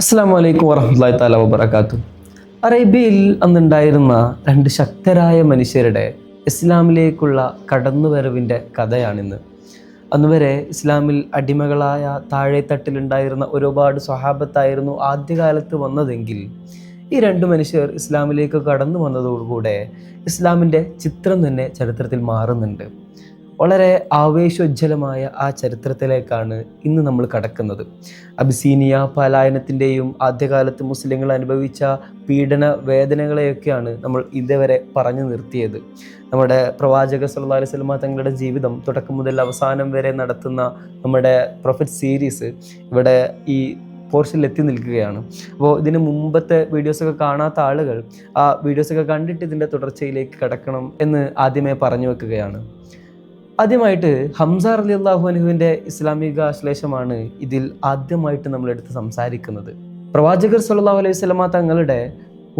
അസ്സലാമു അലൈക്കും വറഹ്മത്തുള്ളാഹി തആല വബറകാതുഹു. അറേബ്യയിൽ അന്നുണ്ടായിരുന്ന രണ്ട് ശക്തരായ മനുഷ്യരുടെ ഇസ്ലാമിലേക്കുള്ള കടന്നുവരവിൻ്റെ കഥയാണിന്ന്. അന്നുവരെ ഇസ്ലാമിൽ അടിമകളായ താഴെത്തട്ടിലുണ്ടായിരുന്ന ഒരുപാട് സ്വഹാബത്തായിരുന്നു ആദ്യകാലത്ത് വന്നതെങ്കിൽ ഈ രണ്ട് മനുഷ്യർ ഇസ്ലാമിലേക്ക് കടന്നു വന്നതോടുകൂടെ ഇസ്ലാമിൻ്റെ ചിത്രം തന്നെ ചരിത്രത്തിൽ മാറുന്നുണ്ട്. വളരെ ആവേശോജ്വലമായ ആ ചരിത്രത്തിലേക്കാണ് ഇന്ന് നമ്മൾ കടക്കുന്നത്. അബിസീനിയ പലായനത്തിൻ്റെയും ആദ്യകാലത്ത് മുസ്ലിങ്ങൾ അനുഭവിച്ച പീഡന വേദനകളെയൊക്കെയാണ് നമ്മൾ ഇതുവരെ പറഞ്ഞു നിർത്തിയത്. നമ്മുടെ പ്രവാചക സല്ലല്ലാഹു അലൈഹി വസല്ലമ തങ്ങളുടെ ജീവിതം തുടക്കം മുതൽ അവസാനം വരെ നടത്തുന്ന നമ്മുടെ പ്രൊഫറ്റ് സീരീസ് ഇവിടെ ഈ പോർഷനിൽ എത്തി നിൽക്കുകയാണ്. അപ്പോൾ ഇതിന് മുമ്പത്തെ വീഡിയോസൊക്കെ കാണാത്ത ആളുകൾ ആ വീഡിയോസൊക്കെ കണ്ടിട്ട് ഇതിൻ്റെ തുടർച്ചയിലേക്ക് കടക്കണം എന്ന് ആദ്യമേ പറഞ്ഞു വെക്കുകയാണ്. ആദ്യമായിട്ട് ഹംസ റളിയല്ലാഹു അൻഹുവിൻ്റെ ഇസ്ലാമിക ആശ്ലേഷമാണ് ഇതിൽ ആദ്യമായിട്ട് നമ്മളെടുത്ത് സംസാരിക്കുന്നത്. പ്രവാചകർ സല്ലല്ലാഹു അലൈഹി വസല്ലമ തങ്ങളുടെ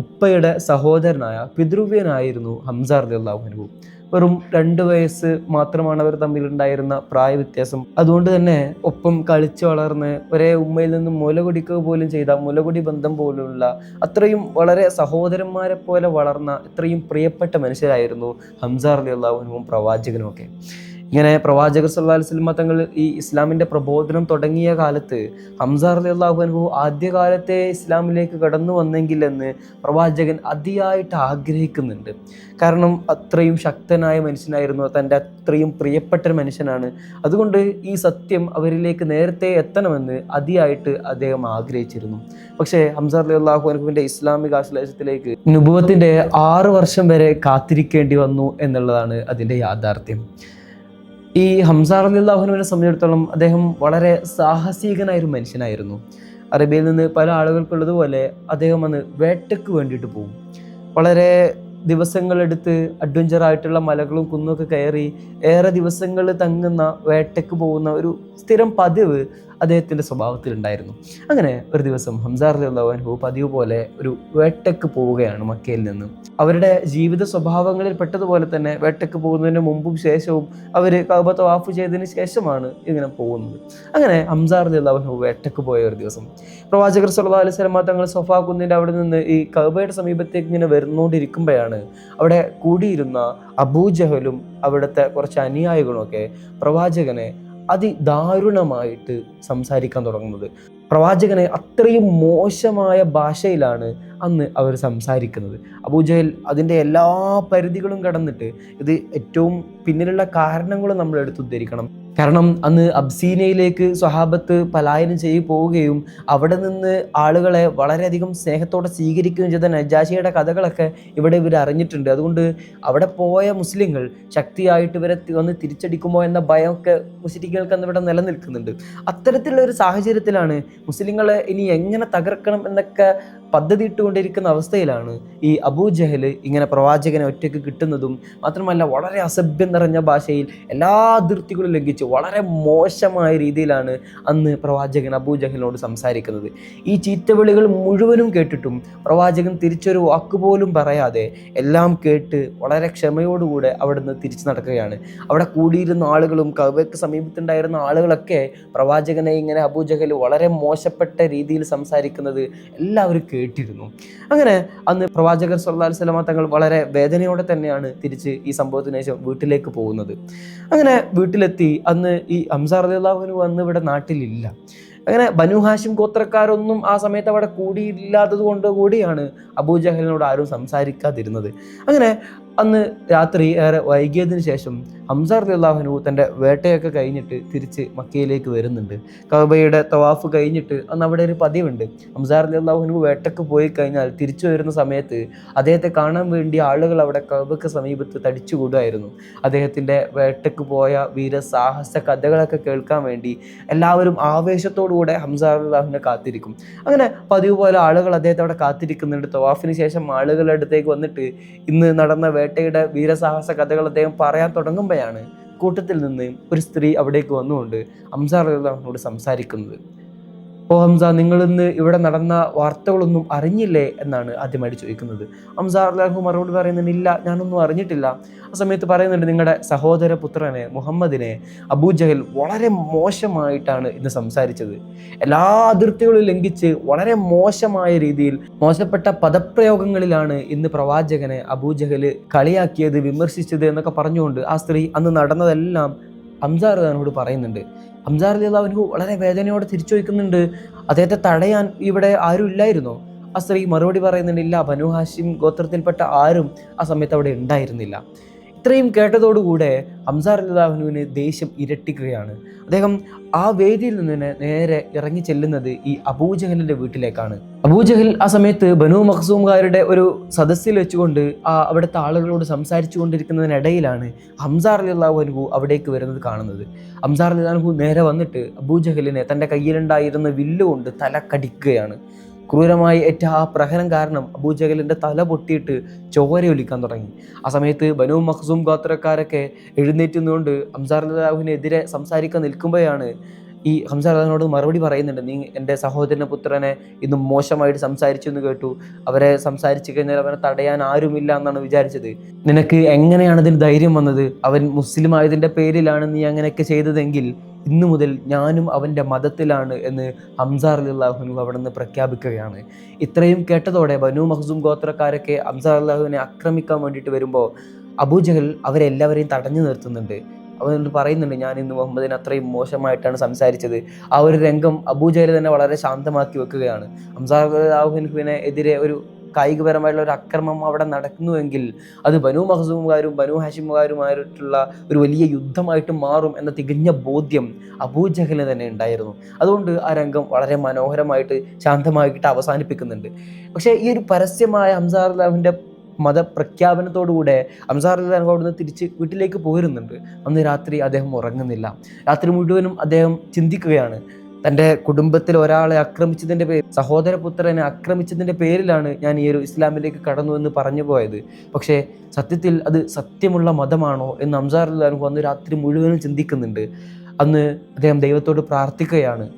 ഉപ്പയുടെ സഹോദരനായ പിതൃവ്യനായിരുന്നു ഹംസ റളിയല്ലാഹു അൻഹു. വെറും 2 വയസ്സ് മാത്രമാണ് അവർ തമ്മിലുണ്ടായിരുന്ന പ്രായ വ്യത്യാസം. അതുകൊണ്ട് തന്നെ ഒപ്പം കളിച്ചു വളർന്ന് ഒരേ ഉമ്മയിൽ നിന്നും മുല കുടിക്കുക പോലും ചെയ്ത മുലകുടി ബന്ധം പോലുള്ള അത്രയും വളരെ സഹോദരന്മാരെ പോലെ വളർന്ന ഇത്രയും പ്രിയപ്പെട്ട മനുഷ്യരായിരുന്നു ഹംസ റളിയല്ലാഹു അൻഹുവും പ്രവാചകനും ഒക്കെ. ഇങ്ങനെ പ്രവാചകർ സല്ലല്ലാഹു അലൈഹി വസല്ലമ തങ്ങൾ ഈ ഇസ്ലാമിൻ്റെ പ്രബോധനം തുടങ്ങിയ കാലത്ത് ഹംസ റളിയല്ലാഹു അൻഹു ആദ്യകാലത്തെ ഇസ്ലാമിലേക്ക് കടന്നു വന്നെങ്കിൽ എന്ന് പ്രവാചകൻ അതിയായിട്ട് ആഗ്രഹിക്കുന്നുണ്ട്. കാരണം അത്രയും ശക്തനായ മനുഷ്യനായിരുന്നു, തൻ്റെ അത്രയും പ്രിയപ്പെട്ട ഒരു മനുഷ്യനാണ്. അതുകൊണ്ട് ഈ സത്യം അവരിലേക്ക് നേരത്തെ എത്തണമെന്ന് അതിയായിട്ട് അദ്ദേഹം ആഗ്രഹിച്ചിരുന്നു. പക്ഷേ ഹംസ റളിയല്ലാഹു അൻഹുവിൻ്റെ ഇസ്ലാമിക ആശ്ലേഷത്തിലേക്ക് നുബുവത്തിൻ്റെ 6 വർഷം വരെ കാത്തിരിക്കേണ്ടി വന്നു എന്നുള്ളതാണ് അതിൻ്റെ യാഥാർത്ഥ്യം. ഈ ഹംസ റളിയല്ലാഹു അൻഹുവിനെ സംബന്ധിച്ചിടത്തോളം അദ്ദേഹം വളരെ സാഹസികനായൊരു മനുഷ്യനായിരുന്നു. അറേബ്യയിൽ നിന്ന് പല ആളുകൾക്കുള്ളതുപോലെ അദ്ദേഹം അന്ന് വേട്ടയ്ക്ക് വേണ്ടിയിട്ട് പോകും. വളരെ ദിവസങ്ങളെടുത്ത് അഡ്വഞ്ചറായിട്ടുള്ള മലകളും കുന്നുമൊക്കെ കയറി ഏറെ ദിവസങ്ങൾ തങ്ങുന്ന വേട്ടയ്ക്ക് പോകുന്ന ഒരു സ്ഥിരം പതിവ് അദ്ദേഹത്തിൻ്റെ സ്വഭാവത്തിലുണ്ടായിരുന്നു. അങ്ങനെ ഒരു ദിവസം ഹംസ റളിയല്ലാഹു അൻഹു പതിവ് പോലെ ഒരു വേട്ടയ്ക്ക് പോവുകയാണ് മക്കയിൽ നിന്ന്. അവരുടെ ജീവിത സ്വഭാവങ്ങളിൽ പെട്ടതുപോലെ തന്നെ വേട്ടയ്ക്ക് പോകുന്നതിന് മുമ്പും ശേഷവും അവർ കഅബ തവാഫ് ചെയ്തതിന് ശേഷമാണ് ഇങ്ങനെ പോകുന്നത്. അങ്ങനെ ഹംസ റളിയല്ലാഹു അൻഹു വേട്ടയ്ക്ക് പോയ ഒരു ദിവസം പ്രവാചകർ സല്ലല്ലാഹു അലൈഹി വസല്ലമ തങ്ങൾ സഫാ കുന്നിൻ്റെ അവിടെ നിന്ന് ഈ കഅബയുടെ സമീപത്തേക്ക് ഇങ്ങനെ വരുന്നുകൊണ്ടിരിക്കുമ്പോഴാണ് അവിടെ കൂടിയിരുന്ന അബൂജഹലും അവിടുത്തെ കുറച്ച് അനുയായികളും ഒക്കെ പ്രവാചകനെ അതിദാരുണമായിട്ട് സംസാരിക്കാൻ തുടങ്ങുന്നത്. പ്രവാചകനെ അത്രയും മോശമായ ഭാഷയിലാണ് അന്ന് അവർ സംസാരിക്കുന്നത്. അബൂജഹൽ അതിൻ്റെ എല്ലാ പരിധികളും കടന്നിട്ട് ഇത് ഏറ്റവും പിന്നിലുള്ള കാരണങ്ങളും നമ്മൾ എടുത്തുദ്ധരിക്കണം. കാരണം അന്ന് അബ്സീനയിലേക്ക് സ്വഹാബത്ത് പലായനം ചെയ്തു പോവുകയും അവിടെ നിന്ന് ആളുകളെ വളരെയധികം സ്നേഹത്തോടെ സ്വീകരിക്കുകയും ചെയ്ത നജാശിയുടെ കഥകളൊക്കെ ഇവിടെ ഇവർ അറിഞ്ഞിട്ടുണ്ട്. അതുകൊണ്ട് അവിടെ പോയ മുസ്ലിങ്ങൾ ശക്തിയായിട്ട് ഇവരെ വന്ന് തിരിച്ചടിക്കുമോ എന്ന ഭയമൊക്കെ മുസ്ലിങ്ങൾക്ക് അന്ന് ഇവിടെ നിലനിൽക്കുന്നുണ്ട്. അത്തരത്തിലുള്ള ഒരു സാഹചര്യത്തിലാണ് മുസ്ലിങ്ങളെ ഇനി എങ്ങനെ തകർക്കണം എന്നൊക്കെ പദ്ധതി ഇട്ടുകൊണ്ടിരിക്കുന്ന അവസ്ഥയിലാണ് ഈ അബൂജഹൽ ഇങ്ങനെ പ്രവാചകനെ ഒറ്റയ്ക്ക് കിട്ടുന്നതും മാത്രമല്ല വളരെ അസഭ്യം നിറഞ്ഞ ഭാഷയിൽ എല്ലാ അതിർത്തികളും ലംഘിച്ച് വളരെ മോശമായ രീതിയിലാണ് അന്ന് പ്രവാചകൻ അബൂജഹലിനോട് സംസാരിക്കുന്നത്. ഈ ചീത്തവിളികൾ മുഴുവനും കേട്ടിട്ടും പ്രവാചകൻ തിരിച്ചൊരു വാക്കുപോലും പറയാതെ എല്ലാം കേട്ട് വളരെ ക്ഷമയോടുകൂടെ അവിടുന്ന് തിരിച്ചു നടക്കുകയാണ്. അവിടെ കൂടിയിരുന്ന ആളുകളും കഅബയ്ക്ക് സമീപത്തുണ്ടായിരുന്ന ആളുകളൊക്കെ പ്രവാചകനെ ഇങ്ങനെ അബൂജഹൽ വളരെ മോശപ്പെട്ട രീതിയിൽ സംസാരിക്കുന്നത് എല്ലാവരും കേട്ടിരുന്നു. അങ്ങനെ അന്ന് പ്രവാചകർ സല്ലല്ലാഹു അലൈഹി വസല്ലമ തങ്ങൾ വളരെ വേദനയോടെ തന്നെയാണ് തിരിച്ച് ഈ സംഭവത്തിന് ശേഷം വീട്ടിലേക്ക് പോകുന്നത്. അങ്ങനെ വീട്ടിലെത്തി അന്ന് ഈ ഹംസ റളിയല്ലാഹു അൻഹു അന്ന് ഇവിടെ നാട്ടിലില്ല. അങ്ങനെ ബനു ഹാഷിം ഗോത്രക്കാരൊന്നും ആ സമയത്ത് അവിടെ കൂടിയില്ലാത്തത് കൊണ്ട് കൂടിയാണ് അബൂജഹലിനോട് ആരും സംസാരിക്കാതിരുന്നത്. അങ്ങനെ അന്ന് രാത്രി ഏറെ വൈകിയതിന് ശേഷം ഹംസ റളിയല്ലാഹു അൻഹു തൻ്റെ വേട്ടയൊക്കെ കഴിഞ്ഞിട്ട് തിരിച്ച് മക്കയിലേക്ക് വരുന്നുണ്ട്. കഅബയുടെ തവാഫ് കഴിഞ്ഞിട്ട് അന്ന് അവിടെ ഒരു പതിവുണ്ട്. ഹംസ റളിയല്ലാഹു അൻഹു വേട്ടയ്ക്ക് പോയി കഴിഞ്ഞാൽ തിരിച്ചു വരുന്ന സമയത്ത് അദ്ദേഹത്തെ കാണാൻ വേണ്ടി ആളുകൾ അവിടെ കഅബയ്ക്ക് സമീപത്ത് തടിച്ചുകൂടുമായിരുന്നു. അദ്ദേഹത്തിൻ്റെ വേട്ടയ്ക്ക് പോയ വീരസാഹസ കഥകളൊക്കെ കേൾക്കാൻ വേണ്ടി എല്ലാവരും ആവേശത്തോടുകൂടെ ഹംസ റളിയല്ലാഹു അൻഹുവിനെ കാത്തിരിക്കും. അങ്ങനെ പതിവ് പോലെ ആളുകൾ അദ്ദേഹത്തെ അവിടെ കാത്തിരിക്കുന്നുണ്ട്. തവാഫിന് ശേഷം ആളുകളുടെ അടുത്തേക്ക് വന്നിട്ട് ഇന്ന് നടന്ന വേട്ടയുടെ വീരസാഹസ കഥകൾ അദ്ദേഹം പറയാൻ തുടങ്ങുമ്പോഴാണ് കൂട്ടത്തിൽ നിന്ന് ഒരു സ്ത്രീ അവിടേക്ക് വന്നുകൊണ്ട് ഹംസ റളിയല്ലാഹു അൻഹുവിനോട് സംസാരിക്കുന്നത്. ഓ ഹംസ, നിങ്ങൾ ഇന്ന് ഇവിടെ നടന്ന വാർത്തകളൊന്നും അറിഞ്ഞില്ലേ എന്നാണ് ആദ്യമായിട്ട് ചോദിക്കുന്നത്. ഹംസ റളിയല്ലാഹു മറുപടി പറയുന്നുണ്ട്, ഇല്ല, ഞാനൊന്നും അറിഞ്ഞിട്ടില്ല. ആ സമയത്ത് പറയുന്നുണ്ട്, നിങ്ങളുടെ സഹോദര പുത്രനെ മുഹമ്മദിനെ അബൂജഹൽ വളരെ മോശമായിട്ടാണ് ഇന്ന് സംസാരിച്ചത്. എല്ലാ അതിർത്തികളും ലംഘിച്ച് വളരെ മോശമായ രീതിയിൽ മോശപ്പെട്ട പദപ്രയോഗങ്ങളിലാണ് ഇന്ന് പ്രവാചകനെ അബൂജഹൽ കളിയാക്കിയത്, വിമർശിച്ചത് എന്നൊക്കെ പറഞ്ഞുകൊണ്ട് ആ സ്ത്രീ അന്ന് നടന്നതെല്ലാം ഹംസ റളിയല്ലാഹുവിനോട് പറയുന്നുണ്ട്. ഹംസ റളിയല്ലാഹു അൻഹു വളരെ വേദനയോടെ തിരിച്ചു ചോദിക്കുന്നുണ്ട്, അദ്ദേഹത്തെ തടയാൻ ഇവിടെ ആരും ഇല്ലായിരുന്നോ? ആ സ്ത്രീ മറുപടി പറയുന്നുണ്ട്, ഇല്ല, ബനു ഹാഷിം ഗോത്രത്തിൽപ്പെട്ട ആരും ആ സമയത്ത് അവിടെ ഉണ്ടായിരുന്നില്ല. ഇത്രയും കേട്ടതോടുകൂടെ ഹംസ റളിയല്ലാഹു അൻഹുവിന് ദേഷ്യം ഇരട്ടിക്കുകയാണ്. അദ്ദേഹം ആ വേദിയിൽ നിന്ന് തന്നെ നേരെ ഇറങ്ങി ചെല്ലുന്നത് ഈ അബൂജഹലിന്റെ വീട്ടിലേക്കാണ്. അബൂജഹൽ ആ സമയത്ത് ബനു മഖ്സൂംകാരുടെ ഒരു സദസ്സിൽ വെച്ചുകൊണ്ട് അവിടുത്തെ ആളുകളോട് സംസാരിച്ചു കൊണ്ടിരിക്കുന്നതിനിടയിലാണ് ഹംസ റളിയല്ലാഹു അൻഹു അവിടേക്ക് വരുന്നത് കാണുന്നത്. ഹംസ റളിയല്ലാഹു അൻഹു നേരെ വന്നിട്ട് അബൂജഹലിനെ തൻ്റെ കയ്യിലുണ്ടായിരുന്ന വില്ലുകൊണ്ട് തലക്കടിക്കുകയാണ്. ക്രൂരമായി ഏറ്റ ആ പ്രഹരം കാരണം അബൂജഹലിന്റെ തല പൊട്ടിയിട്ട് ചോരയൊലിക്കാൻ തുടങ്ങി. ആ സമയത്ത് ബനു മഖ്സൂം ഗോത്രക്കാരൊക്കെ എഴുന്നേറ്റ് നിന്നുകൊണ്ട് ഹംസ റളിയല്ലാഹുവിനെതിരെ സംസാരിക്കാൻ നിൽക്കുമ്പോഴാണ് ഈ ഹംസ റളിയല്ലാഹുവിനോട് മറുപടി പറയുന്നുണ്ട്, നീ എൻ്റെ സഹോദരൻ്റെ പുത്രനെ ഇന്ന് മോശമായിട്ട് സംസാരിച്ചു എന്ന് കേട്ടു. അവരെ സംസാരിച്ചു കഴിഞ്ഞാൽ അവനെ തടയാൻ ആരുമില്ല എന്നാണ് വിചാരിച്ചത്. നിനക്ക് എങ്ങനെയാണ് ഇതിന് ധൈര്യം വന്നത്? അവൻ മുസ്ലിം ആയതിൻ്റെ പേരിലാണ് നീ അങ്ങനെയൊക്കെ ചെയ്തതെങ്കിൽ ഇന്നു മുതൽ ഞാനും അവൻ്റെ മതത്തിലാണ് എന്ന് ഹംസ റളിയല്ലാഹു അൻഹു അവിടെ നിന്ന് പ്രഖ്യാപിക്കുകയാണ്. ഇത്രയും കേട്ടതോടെ ബനു മഖ്സൂം ഗോത്രക്കാരൊക്കെ ഹംസ റളിയല്ലാഹുവിനെ ആക്രമിക്കാൻ വേണ്ടിയിട്ട് വരുമ്പോൾ അബൂജഹൽ അവരെല്ലാവരെയും തടഞ്ഞു നിർത്തുന്നുണ്ട്. അവൻ പറയുന്നുണ്ട്, ഞാൻ ഇന്ന് മുഹമ്മദിനെ അത്രയും മോശമായിട്ടാണ് സംസാരിച്ചത്. ആ ഒരു രംഗം അബൂജഹൽ തന്നെ വളരെ ശാന്തമാക്കി വെക്കുകയാണ്. ഹംസ റളിയല്ലാഹു അൻഹുവിനെ എതിരെ ഒരു കായികപരമായിട്ടുള്ള ഒരു അക്രമം അവിടെ നടക്കുന്നുവെങ്കിൽ അത് ബനു മഖ്സൂമുകാരും ബനു ഹാഷിമുകാരുമായിട്ടുള്ള ഒരു വലിയ യുദ്ധമായിട്ട് മാറും എന്ന തികഞ്ഞ ബോധ്യം അബൂജഹലിന് തന്നെ ഉണ്ടായിരുന്നു. അതുകൊണ്ട് ആ രംഗം വളരെ മനോഹരമായിട്ട് ശാന്തമായിട്ട് അവസാനിപ്പിക്കുന്നുണ്ട്. പക്ഷേ ഈ ഒരു പരസ്യമായ ഹംസ റളിയല്ലാഹുവിൻ്റെ മതപ്രഖ്യാപനത്തോടുകൂടെ ഹംസ റളിയല്ലാഹു അവിടുന്ന് തിരിച്ച് വീട്ടിലേക്ക് പോരുന്നുണ്ട്. അന്ന് രാത്രി അദ്ദേഹം ഉറങ്ങുന്നില്ല. രാത്രി മുഴുവനും അദ്ദേഹം ചിന്തിക്കുകയാണ്, തൻ്റെ കുടുംബത്തിൽ ഒരാളെ ആക്രമിച്ചതിൻ്റെ പേരിൽ, സഹോദരപുത്രനെ ആക്രമിച്ചതിൻ്റെ പേരിലാണ് ഞാൻ ഈ ഒരു ഇസ്ലാമിലേക്ക് കടന്നു എന്ന് പറഞ്ഞു പോയത്. പക്ഷേ സത്യത്തിൽ അത് സത്യമുള്ള മതമാണോ എന്ന് ഹംസ റളിയല്ലാഹു അൻഹു അന്ന് രാത്രി മുഴുവനും ചിന്തിക്കുന്നുണ്ട്. അന്ന് അദ്ദേഹം ദൈവത്തോട് പ്രാർത്ഥിക്കുകയാണ്,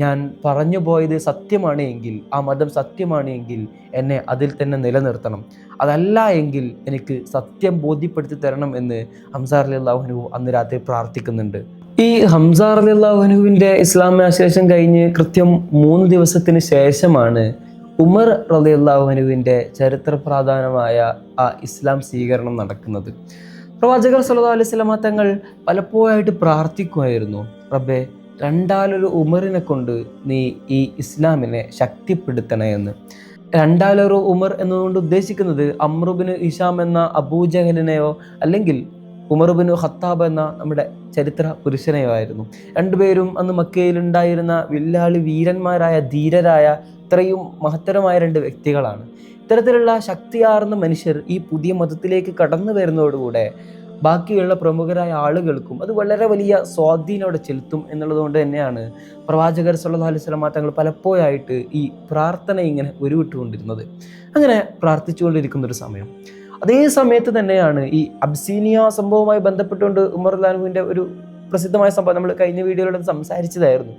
ഞാൻ പറഞ്ഞു പോയത് സത്യമാണ് എങ്കിൽ, ആ മതം സത്യമാണ് എങ്കിൽ എന്നെ അതിൽ തന്നെ നിലനിർത്തണം. അതല്ല എങ്കിൽ എനിക്ക് സത്യം ബോധ്യപ്പെടുത്തി തരണം എന്ന് ഹംസ റളിയല്ലാഹു അൻഹു അന്ന് രാത്രി പ്രാർത്ഥിക്കുന്നുണ്ട്. ഈ ഹംസ റളിയല്ലാഹു അൻഹുവിൻ്റെ ഇസ്ലാമാശേഷം കഴിഞ്ഞ് കൃത്യം 3 ദിവസത്തിന് ശേഷമാണ് ഉമർ റളിയല്ലാഹു അൻഹുവിൻ്റെ ചരിത്ര പ്രാധാനമായ ആ ഇസ്ലാം സ്വീകരണം നടക്കുന്നത്. പ്രവാചകർ സ്വല്ലല്ലാഹു അലൈഹി വസല്ലമ തങ്ങൾ പലപ്പോഴായിട്ട് പ്രാർത്ഥിക്കുമായിരുന്നു, റബ്ബേ, രണ്ടാലൊരു ഉമറിനെ കൊണ്ട് നീ ഈ ഇസ്ലാമിനെ ശക്തിപ്പെടുത്തണേ എന്ന്. രണ്ടാലൊരു ഉമർ എന്നതുകൊണ്ട് ഉദ്ദേശിക്കുന്നത് അമ്രുബിന് ഹിഷാം എന്ന അബൂജഹലിനെയോ അല്ലെങ്കിൽ ഉമർബിന് ഖത്താബ് എന്ന നമ്മുടെ ചരിത്ര പുരുഷനെയോ ആയിരുന്നു. രണ്ടുപേരും അന്ന് മക്കയിലുണ്ടായിരുന്ന വില്ലാളി വീരന്മാരായ ധീരരായ ഇത്രയും മഹത്തരമായ 2 വ്യക്തികളാണ്. ഇത്തരത്തിലുള്ള ശക്തിയാർന്ന മനുഷ്യർ ഈ പുതിയ മതത്തിലേക്ക് കടന്നു വരുന്നതോടുകൂടെ ബാക്കിയുള്ള പ്രമുഖരായ ആളുകൾക്കും അത് വളരെ വലിയ സ്വാധീനോടെ ചെലുത്തും എന്നുള്ളതുകൊണ്ട് തന്നെയാണ് പ്രവാചകർ സ്വല്ലല്ലാഹു അലൈഹി വസല്ലമ തങ്ങൾ പലപ്പോഴായിട്ട് ഈ പ്രാർത്ഥന ഇങ്ങനെ ഉരുവിട്ടുകൊണ്ടിരുന്നത്. അങ്ങനെ പ്രാർത്ഥിച്ചുകൊണ്ടിരിക്കുന്നൊരു സമയം, അതേ സമയത്ത് തന്നെയാണ് ഈ അബ്സീനിയ സംഭവവുമായി ബന്ധപ്പെട്ടുകൊണ്ട് ഉമർ റളിയല്ലാഹു അൻഹുവിൻ്റെ ഒരു പ്രസിദ്ധമായ സംഭവം നമ്മൾ കഴിഞ്ഞ വീഡിയോയിലൂടെ സംസാരിച്ചതായിരുന്നു.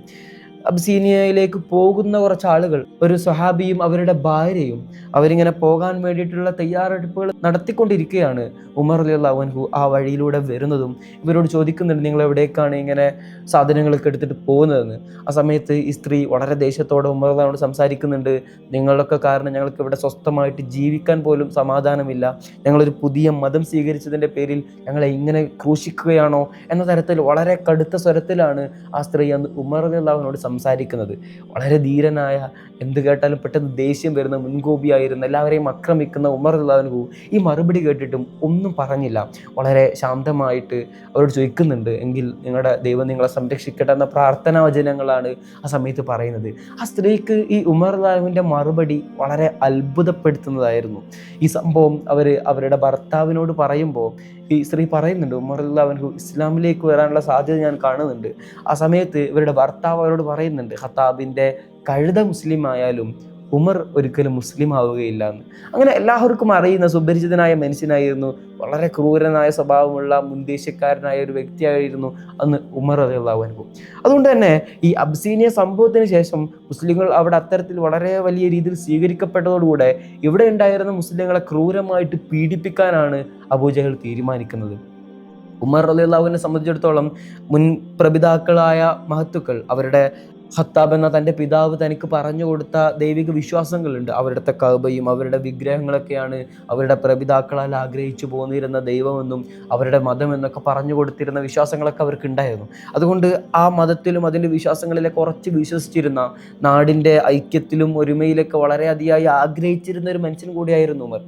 അബ്സീനിയയിലേക്ക് പോകുന്ന കുറച്ച് ആളുകൾ, ഒരു സ്വഹാബിയും അവരുടെ ഭാര്യയും, അവരിങ്ങനെ പോകാൻ വേണ്ടിയിട്ടുള്ള തയ്യാറെടുപ്പുകൾ നടത്തിക്കൊണ്ടിരിക്കുകയാണ്. ഉമർ റളിയല്ലാഹു അൻഹു ആ വഴിയിലൂടെ വരുന്നതും ഇവരോട് ചോദിക്കുന്നുണ്ട്, നിങ്ങൾ എവിടേക്കാണ് ഇങ്ങനെ സാധനങ്ങളൊക്കെ എടുത്തിട്ട് പോകുന്നതെന്ന്. ആ സമയത്ത് ഈ സ്ത്രീ വളരെ ദേഷ്യത്തോടെ ഉമർ റളിയല്ലാഹുവിനോട് സംസാരിക്കുന്നുണ്ട്, നിങ്ങളൊക്കെ കാരണം ഞങ്ങൾക്ക് ഇവിടെ സ്വസ്ഥമായിട്ട് ജീവിക്കാൻ പോലും സമാധാനമില്ല, ഞങ്ങളൊരു പുതിയ മതം സ്വീകരിച്ചതിൻ്റെ പേരിൽ ഞങ്ങളെ ഇങ്ങനെ ക്രൂശിക്കുകയാണോ എന്ന തരത്തിൽ വളരെ കടുത്ത സ്വരത്തിലാണ് ആ സ്ത്രീ അന്ന് ഉമർ റളിയല്ലാഹുവിനോട് സംസാരിക്കുന്നത്. വളരെ ധീരനായ, എന്ത് കേട്ടാലും പെട്ടെന്ന് ദേഷ്യം വരുന്ന, മുൻകോപിയായിരുന്ന, എല്ലാവരെയും ആക്രമിക്കുന്ന ഉമർ റളിയല്ലാഹു അൻഹു ഈ മറുപടി കേട്ടിട്ടും ഒന്നും പറഞ്ഞില്ല. വളരെ ശാന്തമായിട്ട് അവരോട് ചോദിക്കുന്നുണ്ട്, എങ്കിൽ നിങ്ങളുടെ ദൈവം നിങ്ങളെ സംരക്ഷിക്കട്ടെ എന്ന പ്രാർത്ഥനാ വചനങ്ങളാണ് ആ സമയത്ത് പറയുന്നത്. ആ സ്ത്രീക്ക് ഈ ഉമർ റളിയല്ലാഹു അൻഹുവിൻ്റെ മറുപടി വളരെ അത്ഭുതപ്പെടുത്തുന്നതായിരുന്നു. ഈ സംഭവം അവരുടെ ഭർത്താവിനോട് പറയുമ്പോൾ ഈ സ്ത്രീ പറയുന്നുണ്ട്, ഉമർ റളിയല്ലാഹു അൻഹു ഇസ്ലാമിലേക്ക് വരാനുള്ള സാധ്യത ഞാൻ കാണുന്നുണ്ട്. ആ സമയത്ത് ഇവരുടെ ഭർത്താവ് അവരോട് പറയുന്നുണ്ട്, ഖത്താബിൻ്റെ കഴുത മുസ്ലിം ആയാലും ഉമർ ഒരിക്കലും മുസ്ലിം ആവുകയില്ല എന്ന്. അങ്ങനെ എല്ലാവർക്കും അറിയുന്ന സുപരിചിതനായ മനുഷ്യനായിരുന്നു, വളരെ ക്രൂരനായ സ്വഭാവമുള്ള മുൻദേശക്കാരനായ ഒരു വ്യക്തിയായിരുന്നു അന്ന് ഉമർ റളിയല്ലാഹു അൻഹു. അതുകൊണ്ട് തന്നെ ഈ അബ്സീനിയ സംഭവത്തിന് ശേഷം മുസ്ലിങ്ങൾ അവിടെ അത്തരത്തിൽ വളരെ വലിയ രീതിയിൽ സ്വീകരിക്കപ്പെട്ടതോടുകൂടെ ഇവിടെ ഉണ്ടായിരുന്ന മുസ്ലിങ്ങളെ ക്രൂരമായിട്ട് പീഡിപ്പിക്കാനാണ് അബൂജഹൽ തീരുമാനിക്കുന്നത്. ഉമർ റളിയല്ലാഹുവിനെ സംബന്ധിച്ചിടത്തോളം മുൻ പ്രപിതാക്കളായ മഹത്തുക്കൾ, അവരുടെ ഖത്താബ് എന്ന തൻ്റെ പിതാവ് തനിക്ക് പറഞ്ഞു കൊടുത്ത ദൈവിക വിശ്വാസങ്ങളുണ്ട്. അവരുടെ കഅബയും അവരുടെ വിഗ്രഹങ്ങളൊക്കെയാണ് അവരുടെ പ്രപിതാക്കളാൽ ആഗ്രഹിച്ചു പോന്നിരുന്ന ദൈവമെന്നും അവരുടെ മതം എന്നൊക്കെ പറഞ്ഞു കൊടുത്തിരുന്ന വിശ്വാസങ്ങളൊക്കെ അവർക്ക് ഉണ്ടായിരുന്നു. അതുകൊണ്ട് ആ മതത്തിലും അതിൻ്റെ വിശ്വാസങ്ങളിലൊക്കെ കുറച്ച് വിശ്വസിച്ചിരുന്ന, നാടിൻ്റെ ഐക്യത്തിലും ഒരുമയിലൊക്കെ വളരെയധികമായി ആഗ്രഹിച്ചിരുന്ന ഒരു മനുഷ്യൻ കൂടിയായിരുന്നു ഉമർ.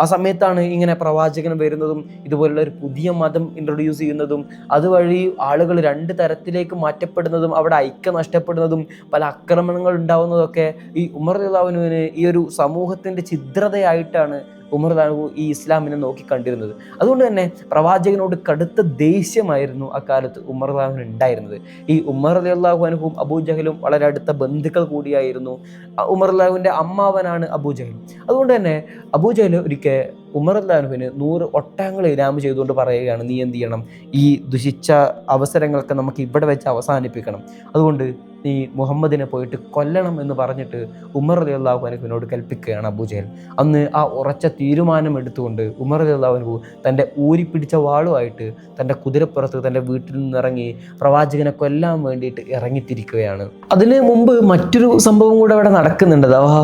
ആ സമയത്താണ് ഇങ്ങനെ പ്രവാചകൻ വരുന്നതും ഇതുപോലുള്ള ഒരു പുതിയ മതം ഇൻട്രൊഡ്യൂസ് ചെയ്യുന്നതും അതുവഴി ആളുകൾ രണ്ട് തരത്തിലേക്ക് മാറ്റപ്പെടുന്നതും അവിടെ ഐക്യം നഷ്ടപ്പെടുന്നതും പല ആക്രമണങ്ങൾ ഉണ്ടാവുന്നതൊക്കെ ഈ ഉമർ റളിയല്ലാഹുവിന് ഈ ഒരു സമൂഹത്തിൻ്റെ ഛിദ്രതയായിട്ടാണ് ഉമർ റളിയല്ലാഹു ഈ ഇസ്ലാമിനെ നോക്കി കണ്ടിരുന്നത്. അതുകൊണ്ട് തന്നെ പ്രവാചകനോട് കടുത്ത ദേഷ്യമായിരുന്നു അക്കാലത്ത് ഉമർ റളിയല്ലാഹുവിന് ഉണ്ടായിരുന്നത്. ഈ ഉമർ റളിയല്ലാഹു അൻഹുവും അബൂജഹലും വളരെ അടുത്ത ബന്ധുക്കൾ കൂടിയായിരുന്നു. ഉമർ റളിയല്ലാഹുവിൻ്റെ അമ്മാവനാണ് അബൂജഹൽ. അതുകൊണ്ട് തന്നെ അബൂജഹൽ ഒരിക്കൽ ഉമർ റളിയല്ലാഹുവിന് 100 ഒട്ടകങ്ങൾ ഇനാമ് ചെയ്തുകൊണ്ട് പറയുകയാണ്, നീ എന്ത് ചെയ്യണം, ഈ ദുഷിച്ച അവസരങ്ങളൊക്കെ നമുക്ക് ഇവിടെ വെച്ച് അവസാനിപ്പിക്കണം, അതുകൊണ്ട് നീ മുഹമ്മദിനെ പോയിട്ട് കൊല്ലണം എന്ന് പറഞ്ഞിട്ട് ഉമർ റളിയല്ലാഹു അൻഹുവിനോട് കൽപ്പിക്കുകയാണ് അബൂജഹൽ. അന്ന് ആ ഉറച്ച തീരുമാനം എടുത്തുകൊണ്ട് ഉമർ റളിയല്ലാഹു അൻഹു തൻ്റെ ഊരിപ്പിടിച്ച വാളുമായിട്ട് തൻ്റെ കുതിരപ്പുറത്ത് തൻ്റെ വീട്ടിൽ നിന്നിറങ്ങി പ്രവാചകനെ കൊല്ലാൻ വേണ്ടിയിട്ട് ഇറങ്ങിത്തിരിക്കുകയാണ്. അതിന് മുമ്പ് മറ്റൊരു സംഭവം കൂടെ അവിടെ നടക്കുന്നുണ്ട്. അഥവാ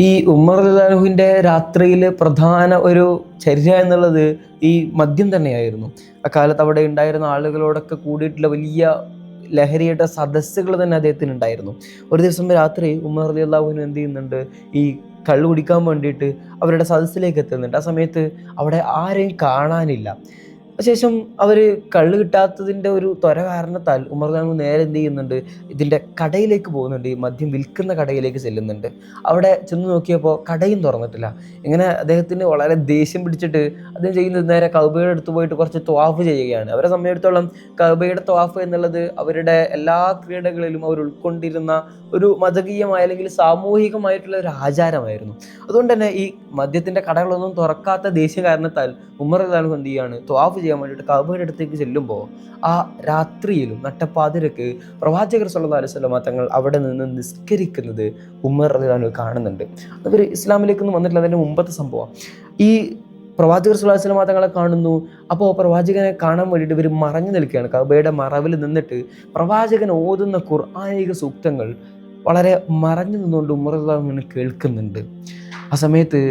ഈ ഉമർ റളിയല്ലാഹു അൻഹുവിൻ്റെ രാത്രിയിൽ പ്രധാന ഒരു ചര്യ എന്നുള്ളത് ഈ മദ്യം തന്നെയായിരുന്നു. അക്കാലത്ത് അവിടെ ഉണ്ടായിരുന്ന ആളുകളോടൊക്കെ കൂടിയിട്ടുള്ള വലിയ ലഹരിയുടെ സദസ്സുകൾ തന്നെ അദ്ദേഹത്തിന് ഉണ്ടായിരുന്നു. ഒരു ദിവസം രാത്രി ഉമർ റളിയല്ലാഹു അൻഹു എന്ത് ചെയ്യുന്നുണ്ട്, ഈ കള്ള് കുടിക്കാൻ വേണ്ടിയിട്ട് അവരുടെ സദസ്സിലേക്ക് എത്തുന്നുണ്ട്. ആ സമയത്ത് അവിടെ ആരെയും കാണാനില്ല. ശേഷം അവർ കള്ള് കിട്ടാത്തതിൻ്റെ ഒരു ത്വര കാരണത്താൽ ഉമർ റളിയല്ലാഹു അൻഹു നേരെ എന്ത് ചെയ്യുന്നുണ്ട്, ഇതിൻ്റെ കടയിലേക്ക് പോകുന്നുണ്ട്, ഈ മദ്യം വിൽക്കുന്ന കടയിലേക്ക് ചെല്ലുന്നുണ്ട്. അവിടെ ചെന്ന് നോക്കിയപ്പോൾ കടയും തുറന്നിട്ടില്ല. ഇങ്ങനെ അദ്ദേഹത്തിന് വളരെ ദേഷ്യം പിടിച്ചിട്ട് അദ്ദേഹം ചെയ്യുന്നത് നേരെ കഅബയുടെ അടുത്ത് പോയിട്ട് കുറച്ച് ത്വാഫ് ചെയ്യുകയാണ്. അവരെ സംബന്ധിച്ചിടത്തോളം കഅബയുടെ ത്വാഫ് എന്നുള്ളത് അവരുടെ എല്ലാ ക്രീഡകളിലും അവർ ഉൾക്കൊണ്ടിരുന്ന ഒരു മതകീയമായ അല്ലെങ്കിൽ സാമൂഹികമായിട്ടുള്ള ഒരു ആചാരമായിരുന്നു. അതുകൊണ്ട് തന്നെ ഈ മദ്യത്തിൻ്റെ കടകളൊന്നും തുറക്കാത്ത ദേഷ്യ കാരണത്താൽ ഉമർ റളിയല്ലാഹു അൻഹു എന്ത് ചെയ്യാണ്, ത്വാഫ് ചെയ്യാൻ വേണ്ടിയിട്ട് കഅബയുടെ അടുത്തേക്ക് ചെല്ലുമ്പോൾ ആ രാത്രിയിലും നട്ടപ്പാതിരക്ക് പ്രവാചകർ സ്വല്ലല്ലാഹു അലൈഹി വസല്ലം തങ്ങൾ അവിടെ നിന്ന് നിസ്കരിക്കുന്നത് ഉമർ റളിയല്ലാഹു അൻഹു കാണുന്നുണ്ട്. അവർ ഇസ്ലാമിലേക്കൊന്നും വന്നിട്ടില്ല, അതിൻ്റെ മുമ്പത്തെ സംഭവം. ഈ പ്രവാചകർ സ്വല്ലല്ലാഹു അലൈഹി വസല്ലം തങ്ങളെ കാണുന്നു. അപ്പോൾ പ്രവാചകനെ കാണാൻ വേണ്ടിയിട്ട് ഇവർ മറഞ്ഞു നിൽക്കുകയാണ്. കഅബയുടെ മറവിൽ നിന്നിട്ട് പ്രവാചകൻ ഓതുന്ന ഖുർആനിക സൂക്തങ്ങൾ വളരെ മറഞ്ഞു നിന്നുകൊണ്ട് ഉമർ റളിയല്ലാഹു അൻഹു കേൾക്കുന്നുണ്ട്. ആ സമയത്ത്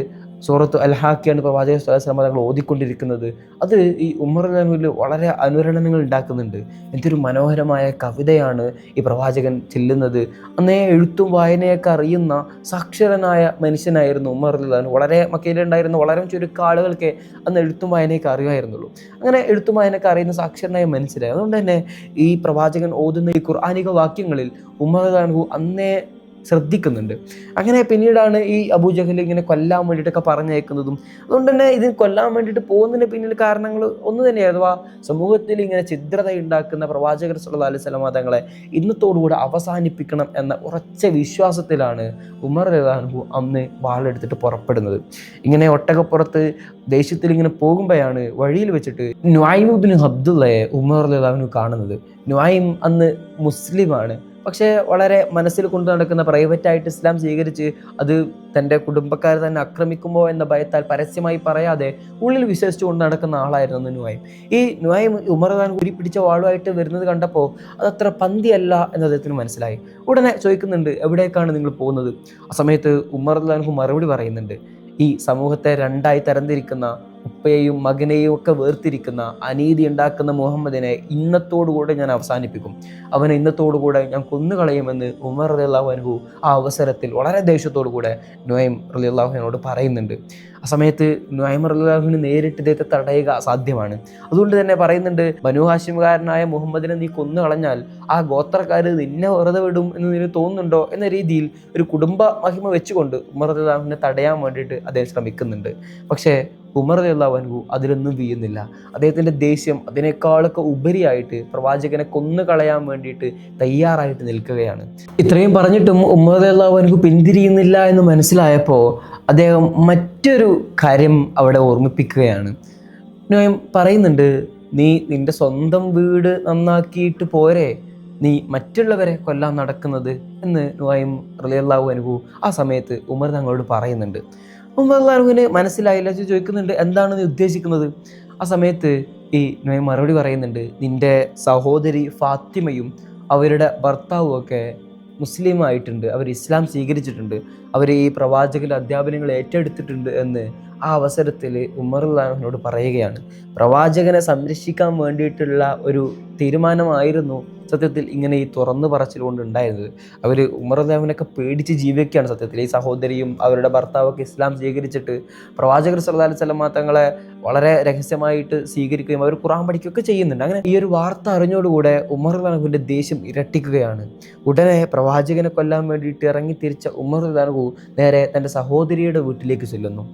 സൂറത്ത് അൽ-ഹാഖയാണ് പ്രവാചകൻ സ്വല്ലല്ലാഹു അലൈഹി വസല്ലം തങ്ങൾ ഓതിക്കൊണ്ടിരിക്കുന്നത്. അത് ഈ ഉമർ റളിയല്ലാഹു അൻഹുവിൽ വളരെ അനുരണനങ്ങൾ ഉണ്ടാക്കുന്നുണ്ട്. എന്തൊരു മനോഹരമായ കവിതയാണ് ഈ പ്രവാചകൻ ചെല്ലുന്നത്. അന്നേ എഴുത്തും വായനയൊക്കെ അറിയുന്ന സാക്ഷരനായ മനുഷ്യനായിരുന്നു ഉമർ റളിയല്ലാഹു അൻഹു. വളരെ മക്കയിലുണ്ടായിരുന്ന വളരെ ചുരുക്കം ആളുകൾക്ക് അന്ന് എഴുത്തും വായനയൊക്കെ അറിയുമായിരുന്നുള്ളൂ. അങ്ങനെ എഴുത്തും വായനയൊക്കെ അറിയുന്ന സാക്ഷരനായ മനുഷ്യരായി. അതുകൊണ്ട് തന്നെ ഈ പ്രവാചകൻ ഓതുന്ന ഈ ഖുർആനിക വാക്യങ്ങളിൽ ഉമർ റളിയല്ലാഹു അൻഹു അന്നേ ശ്രദ്ധിക്കുന്നുണ്ട്. അങ്ങനെ പിന്നീടാണ് ഈ അബൂജഹൽ ഇങ്ങനെ കൊല്ലാൻ വേണ്ടിയിട്ടൊക്കെ പറഞ്ഞയക്കുന്നതും. അതുകൊണ്ട് തന്നെ ഇത് കൊല്ലാൻ വേണ്ടിയിട്ട് പോകുന്നതിന് പിന്നിൽ കാരണങ്ങൾ ഒന്ന് തന്നെയായിരുന്നു. ആ സമൂഹത്തിൽ ഇങ്ങനെ ഛിദ്രത ഉണ്ടാക്കുന്ന പ്രവാചകർ സ്വല്ലല്ലാഹു അലൈഹി വസല്ലം തങ്ങളെ ഇന്നത്തോടുകൂടെ അവസാനിപ്പിക്കണം എന്ന ഉറച്ച വിശ്വാസത്തിലാണ് ഉമർ റളിയല്ലാഹു അൻഹു അന്ന് വാളെടുത്തിട്ട് പുറപ്പെടുന്നത്. ഇങ്ങനെ ഒട്ടകപ്പുറത്ത് ദേഷ്യത്തിൽ ഇങ്ങനെ പോകുമ്പോഴാണ് വഴിയിൽ വെച്ചിട്ട് നുഐം ഇബ്നു അബ്ദുള്ളയെ ഉമർ റളിയല്ലാഹു അൻഹു കാണുന്നത്. നുഐം അന്ന് മുസ്ലിമാണ്, പക്ഷേ വളരെ മനസ്സിൽ കൊണ്ടു നടക്കുന്ന പ്രൈവറ്റായിട്ട് ഇസ്ലാം സ്വീകരിച്ച് അത് തൻ്റെ കുടുംബക്കാർ തന്നെ ആക്രമിക്കുമോ എന്ന ഭയത്താൽ പരസ്യമായി പറയാതെ ഉള്ളിൽ വിശ്വസിച്ചുകൊണ്ട് നടക്കുന്ന ആളായിരുന്നു നുഐം. ഈ നുഐം ഉമർ റളിയല്ലാഹു അൻഹു പിടിച്ച വാളുമായിട്ട് വരുന്നത് കണ്ടപ്പോൾ അതത്ര പന്തിയല്ല എന്ന് അദ്ദേഹത്തിന് മനസ്സിലായി. ഉടനെ ചോദിക്കുന്നുണ്ട്, എവിടേക്കാണ് നിങ്ങൾ പോകുന്നത്? ആ സമയത്ത് ഉമർ റളിയല്ലാഹു അൻഹു മറുപടി പറയുന്നുണ്ട്, ഈ സമൂഹത്തെ രണ്ടായി തരംതിരിക്കുന്ന, ഉപ്പയെയും മകനെയും ഒക്കെ വേർതിരിക്കുന്ന, അനീതി ഉണ്ടാക്കുന്ന മുഹമ്മദിനെ ഇന്നത്തോടുകൂടെ ഞാൻ അവസാനിപ്പിക്കും, അവനെ ഇന്നത്തോടുകൂടെ ഞാൻ കൊന്നുകളയുമെന്ന് ഉമർ റളിയല്ലാഹു അൻഹു ആ അവസരത്തിൽ വളരെ ദേഷ്യത്തോടു കൂടെ നുഐം റളിയല്ലാഹു അൻഹുവിനോട് പറയുന്നുണ്ട്. ആ സമയത്ത് നുഐം റളിയല്ലാഹുവിന് നേരിട്ട് ഇദ്ദേഹത്തെ തടയുക അസാധ്യമാണ്. അതുകൊണ്ട് തന്നെ പറയുന്നുണ്ട്, ബനൂ ഹാഷിംകാരനായ മുഹമ്മദിനെ നീ കൊന്നു കളഞ്ഞാൽ ആ ഗോത്രക്കാർ നിന്നെ വെറുതെ വിടും എന്ന് നിനക്ക് തോന്നുന്നുണ്ടോ എന്ന രീതിയിൽ ഒരു കുടുംബ മഹിമ വെച്ചുകൊണ്ട് ഉമർ റളിയല്ലാഹുവിനെ തടയാൻ വേണ്ടിയിട്ട് അദ്ദേഹം ശ്രമിക്കുന്നുണ്ട്. പക്ഷേ ഉമർ റളിയല്ലാഹു അൻഹു അതിലൊന്നും വീഴുന്നില്ല. അദ്ദേഹത്തിൻ്റെ ദേഷ്യം അതിനേക്കാളൊക്കെ ഉപരിയായിട്ട് പ്രവാചകനെ കൊന്നു കളയാൻ വേണ്ടിയിട്ട് തയ്യാറായിട്ട് നിൽക്കുകയാണ്. ഇത്രയും പറഞ്ഞിട്ടും ഉമർ റളിയല്ലാഹു അൻഹു പിന്തിരിയുന്നില്ല എന്ന് മനസ്സിലായപ്പോൾ അദ്ദേഹം മറ്റൊരു കാര്യം അവിടെ ഓർമ്മിപ്പിക്കുകയാണ്. നുഐം പറയുന്നുണ്ട്, നീ നിന്റെ സ്വന്തം വീട് നന്നാക്കിയിട്ട് പോരെ നീ മറ്റുള്ളവരെ കൊല്ലാൻ നടക്കുന്നത് എന്ന് നുഐം റളിയല്ലാഹു അൻഹു ആ സമയത്ത് ഉമർ തങ്ങളോട് പറയുന്നുണ്ട്. ഉമർ റളിയല്ലാഹു അൻഹുവിന് മനസ്സിലായില്ല, ചോദിക്കുന്നുണ്ട് എന്താണ് നീ ഉദ്ദേശിക്കുന്നത്. ആ സമയത്ത് ഈ നുഐം മറുപടി പറയുന്നുണ്ട്, നിന്റെ സഹോദരി ഫാത്തിമയും അവരുടെ ഭർത്താവും ഒക്കെ മുസ്ലിം ആയിട്ടുണ്ട്, അവർ ഇസ്ലാം സ്വീകരിച്ചിട്ടുണ്ട്, അവർ ഈ പ്രവാചകന്റെ അധ്യാപനങ്ങൾ ഏറ്റെടുത്തിട്ടുണ്ട് എന്ന് ആ അവസരത്തിൽ ഉമർ റളിയല്ലാഹു അൻഹുവിനോട് പറയുകയാണ്. പ്രവാചകനെ സംരക്ഷിക്കാൻ വേണ്ടിയിട്ടുള്ള ഒരു തീരുമാനമായിരുന്നു സത്യത്തിൽ ഇങ്ങനെ ഈ തുറന്നു പറച്ചിലുകൊണ്ട് ഉണ്ടായിരുന്നത്. അവർ ഉമർ റളിയല്ലാഹു അൻഹുവിനൊക്കെ പേടിച്ച് ജീവിക്കുകയാണ് സത്യത്തിൽ. ഈ സഹോദരിയും അവരുടെ ഭർത്താവൊക്കെ ഇസ്ലാം സ്വീകരിച്ചിട്ട് പ്രവാചകർ സ്വല്ലല്ലാഹു അലൈഹി വസല്ലം തങ്ങളെ വളരെ രഹസ്യമായിട്ട് സ്വീകരിക്കുകയും അവർ ഖുർആൻ പഠിക്കുകയൊക്കെ ചെയ്യുന്നുണ്ട്. അങ്ങനെ ഈ ഒരു വാർത്ത അറിഞ്ഞോടുകൂടെ ഉമർ റളിയല്ലാഹു അൻഹുവിൻ്റെ ദേഷ്യം ഇരട്ടിക്കുകയാണ്. ഉടനെ പ്രവാചകനെ കൊല്ലാൻ വേണ്ടിയിട്ട് ഇറങ്ങി തിരിച്ച ഉമർ റളിയല്ലാഹു അൻഹു നേരെ തൻ്റെ സഹോദരിയുടെ വീട്ടിലേക്ക് ചെല്ലുന്നു.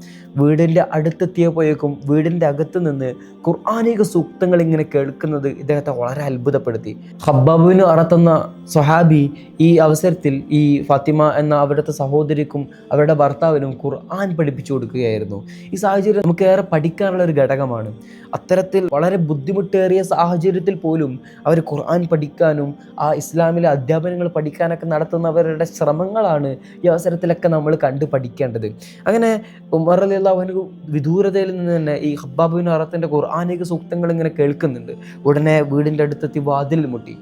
വീടിൻ്റെ അടുത്തെത്തിയപ്പോഴേക്കും വീടിൻ്റെ അകത്ത് നിന്ന് ഖുർആനിക സൂക്തങ്ങൾ ഇങ്ങനെ കേൾക്കുന്നത് ഇദ്ദേഹത്തെ വളരെ അത്ഭുതപ്പെടുത്തി. ഖബ്ബാബ് ബിൻ അറത്ത് എന്ന സ്വഹാബി ഈ അവസരത്തിൽ ഈ ഫാത്തിമ എന്ന അവിടുത്തെ സഹോദരിക്കും അവരുടെ ഭർത്താവിനും ഖുർആൻ പഠിപ്പിച്ചു കൊടുക്കുകയായിരുന്നു. ഈ സാഹചര്യം നമുക്ക് ഏറെ പഠിക്കാനുള്ള ഒരു ഘടകമാണ്. അത്തരത്തിൽ വളരെ ബുദ്ധിമുട്ടേറിയ സാഹചര്യത്തിൽ പോലും അവർ ഖുർആൻ പഠിക്കാനും ആ ഇസ്ലാമിലെ അധ്യാപനങ്ങൾ പഠിക്കാനൊക്കെ നടത്തുന്നവരുടെ ശ്രമങ്ങളാണ് ഈ അവസരത്തിലൊക്കെ നമ്മൾ കണ്ടു പഠിക്കേണ്ടത്. അങ്ങനെ ഉമർ റളിയല്ലാഹു അൻഹു വിദൂരതയിൽ നിന്ന് തന്നെ ഈ ഖബ്ബാബ് ബിൻ അറത്തിന്റെ ഖുർആനിക സൂക്തങ്ങൾ ഇങ്ങനെ കേൾക്കുന്നുണ്ട്. ഉടനെ വീടിൻ്റെ അടുത്തെത്തി വാതിൽ മുട്ടി.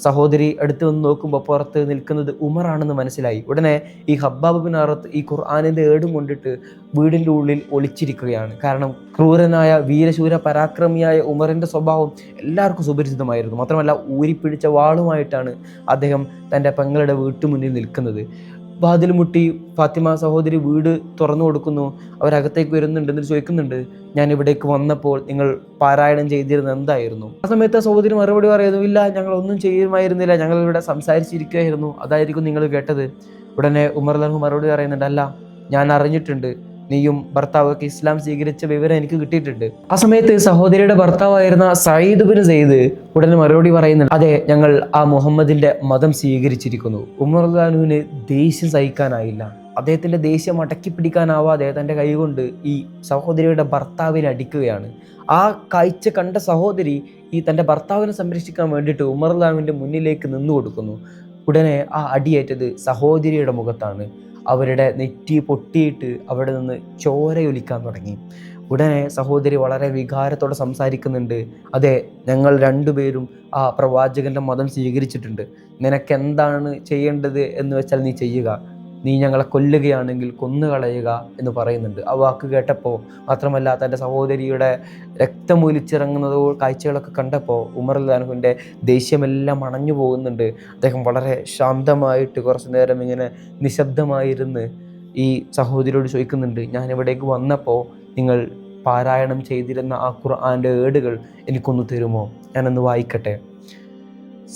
സഹോദരി അടുത്ത് വന്ന് നോക്കുമ്പോൾ പുറത്ത് നിൽക്കുന്നത് ഉമറാണെന്ന് മനസ്സിലായി. ഉടനെ ഈ ഖബ്ബാബ് ബിൻ അറത്ത് ഈ ഖുർആനിൻ്റെ ഏടും കൊണ്ടിട്ട് വീടിൻ്റെ ഉള്ളിൽ ഒളിച്ചിരിക്കുകയാണ്. കാരണം ക്രൂരനായ വീരശൂര പരാക്രമിയായ ഉമറിൻ്റെ സ്വഭാവം എല്ലാവർക്കും സുപരിചിതമായിരുന്നു. മാത്രമല്ല ഊരിപ്പിടിച്ച വാളുമായിട്ടാണ് അദ്ദേഹം തൻ്റെ പെങ്ങളുടെ വീട്ടുമുന്നിൽ നിൽക്കുന്നത്. വാതിൽ മുട്ടി ഫാത്തിമ സഹോദരി വീട് തുറന്നു കൊടുക്കുന്നു. അവരകത്തേക്ക് വരുന്നുണ്ട്. എന്നിട്ട് ചോദിക്കുന്നുണ്ട്, ഞാൻ ഇവിടേക്ക് വന്നപ്പോൾ നിങ്ങൾ പാരായണം ചെയ്തിരുന്നത് എന്തായിരുന്നു? ആ സമയത്ത് സഹോദരി മറുപടി പറയുന്നു, ഇല്ല, ഞങ്ങൾ ഒന്നും ചെയ്യുമായിരുന്നില്ല, ഞങ്ങൾ ഇവിടെ സംസാരിച്ചിരിക്കുകയായിരുന്നു, അതായിരിക്കും നിങ്ങൾ കേട്ടത്. ഉടനെ ഉമർ റളിയല്ലാഹു അൻഹു മറുപടി പറയുന്നുണ്ട്, അല്ല, ഞാൻ അറിഞ്ഞിട്ടുണ്ട്, നീയും ഭർത്താവൊക്കെ ഇസ്ലാം സ്വീകരിച്ച വിവരം എനിക്ക് കിട്ടിയിട്ടുണ്ട്. ആ സമയത്ത് സഹോദരിയുടെ ഭർത്താവായിരുന്ന സയ്യിദ് ബിൻ സെയ്ദ് ഉടനെ മറുപടി പറയുന്നുണ്ട്, അതെ, ഞങ്ങൾ ആ മുഹമ്മദിന്റെ മതം സ്വീകരിച്ചിരിക്കുന്നു. ഉമർ റളിയല്ലാഹു അൻഹുവിന് ദേഷ്യം സഹിക്കാനായില്ല. അദ്ദേഹത്തിന്റെ ദേഷ്യം അടക്കി പിടിക്കാനാവാതെ തൻ്റെ കൈകൊണ്ട് ഈ സഹോദരിയുടെ ഭർത്താവിനെ അടിക്കുകയാണ്. ആ കാഴ്ച കണ്ട സഹോദരി ഈ തൻ്റെ ഭർത്താവിനെ സംരക്ഷിക്കാൻ വേണ്ടിയിട്ട് ഉമർ റളിയല്ലാഹു അൻഹുവിന്റെ മുന്നിലേക്ക് നിന്നു കൊടുക്കുന്നു. ഉടനെ ആ അടിയേറ്റത് സഹോദരിയുടെ മുഖത്താണ്. അവരുടെ നെറ്റി പൊട്ടിയിട്ട് അവിടെ നിന്ന് ചോരയൊലിക്കാൻ തുടങ്ങി. ഉടനെ സഹോദരി വളരെ വികാരത്തോടെ സംസാരിക്കുന്നുണ്ട്, അതെ, ഞങ്ങൾ രണ്ടുപേരും ആ പ്രവാചകന്റെ മതം സ്വീകരിച്ചിട്ടുണ്ട്. നിനക്ക് എന്താണ് ചെയ്യേണ്ടത് എന്ന് വെച്ചാൽ നീ ചെയ്യുക. നീ ഞങ്ങളെ കൊല്ലുകയാണെങ്കിൽ കൊന്നുകളയുക എന്ന് പറയുന്നുണ്ട്. ആ വാക്ക് കേട്ടപ്പോൾ, മാത്രമല്ല തൻ്റെ സഹോദരിയുടെ രക്തമൊലിച്ചിറങ്ങുന്നത് കാഴ്ചകളൊക്കെ കണ്ടപ്പോൾ ഉമർ റളിയല്ലാഹു അൻഹുവിൻ്റെ ദേഷ്യമെല്ലാം അണഞ്ഞു പോകുന്നുണ്ട്. അദ്ദേഹം വളരെ ശാന്തമായിട്ട് കുറച്ചു നേരം ഇങ്ങനെ നിശബ്ദമായിരുന്ന് ഈ സഹോദരിയോട് ചോദിക്കുന്നുണ്ട്, ഞാൻ ഇവിടേക്ക് വന്നപ്പോൾ നിങ്ങൾ പാരായണം ചെയ്തിരുന്ന ആ ഖുർആൻ്റെ ഏടുകൾ എനിക്കൊന്ന് തരുമോ? ഞാനൊന്ന് വായിക്കട്ടെ.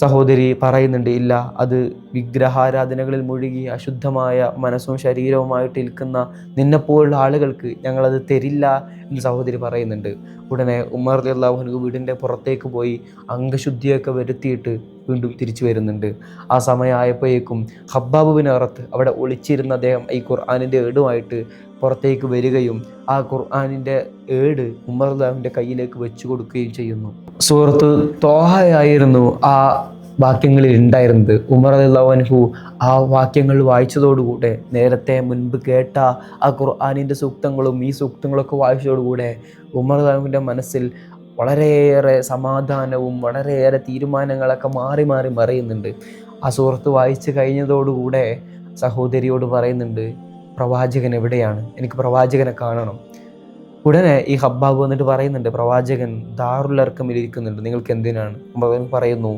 സഹോദരി പറയുന്നുണ്ട്, ഇല്ല, അത് വിഗ്രഹാരാധനകളിൽ മുഴുകി അശുദ്ധമായ മനസ്സും ശരീരവുമായിട്ട് ഇരിക്കുന്ന നിന്നെപ്പോലുള്ള ആളുകൾക്ക് ഞങ്ങളത് തരില്ല എന്ന് സഹോദരി പറയുന്നുണ്ട്. ഉടനെ ഉമർ റളിയല്ലാഹു അൻഹു വീടിൻ്റെ പുറത്തേക്ക് പോയി അംഗശുദ്ധിയൊക്കെ വരുത്തിയിട്ട് വീണ്ടും തിരിച്ചു വരുന്നുണ്ട്. ആ സമയമായപ്പോഴേക്കും ഖബ്ബാബ് ബിൻ അറത്ത് അവിടെ ഒളിച്ചിരുന്ന അദ്ദേഹം ഈ ഖുർആനിൻ്റെ ഏടുമായിട്ട് പുറത്തേക്ക് വരികയും ആ ഖുർആനിൻ്റെ ഏട് ഉമർ റളിയല്ലാഹു അൻഹുവിൻ്റെ കയ്യിലേക്ക് വെച്ചു കൊടുക്കുകയും ചെയ്യുന്നു. സൂറത്ത് ത്വാഹയായിരുന്നു ആ വാക്യങ്ങളിൽ ഉണ്ടായിരുന്നത്. ഉമർ റളിയല്ലാഹു അൻഹു ആ വാക്യങ്ങൾ വായിച്ചതോടുകൂടെ, നേരത്തെ മുൻപ് കേട്ട ആ ഖുർആനിൻ്റെ സൂക്തങ്ങളും ഈ സൂക്തങ്ങളൊക്കെ വായിച്ചതോടുകൂടെ ഉമർ റളിയല്ലാഹു അൻഹുവിൻ്റെ മനസ്സിൽ വളരെയേറെ സമാധാനവും വളരെയേറെ തീരുമാനങ്ങളൊക്കെ മാറി മാറി മറിയുന്നുണ്ട്. ആ സൂറത്ത് വായിച്ച് കഴിഞ്ഞതോടുകൂടെ സഹോദരിയോട് പറയുന്നുണ്ട്, പ്രവാചകൻ എവിടെയാണ്? എനിക്ക് പ്രവാചകനെ കാണണം. ഉടനെ ഈ ഖബ്ബാബ് വന്നിട്ട് പറയുന്നുണ്ട്, പ്രവാചകൻ ദാറുൽ അർഖമിൽ ഇരിക്കുന്നുണ്ട്, നിങ്ങൾക്ക് എന്തിനാണ്? മകൻ പറയുന്നു,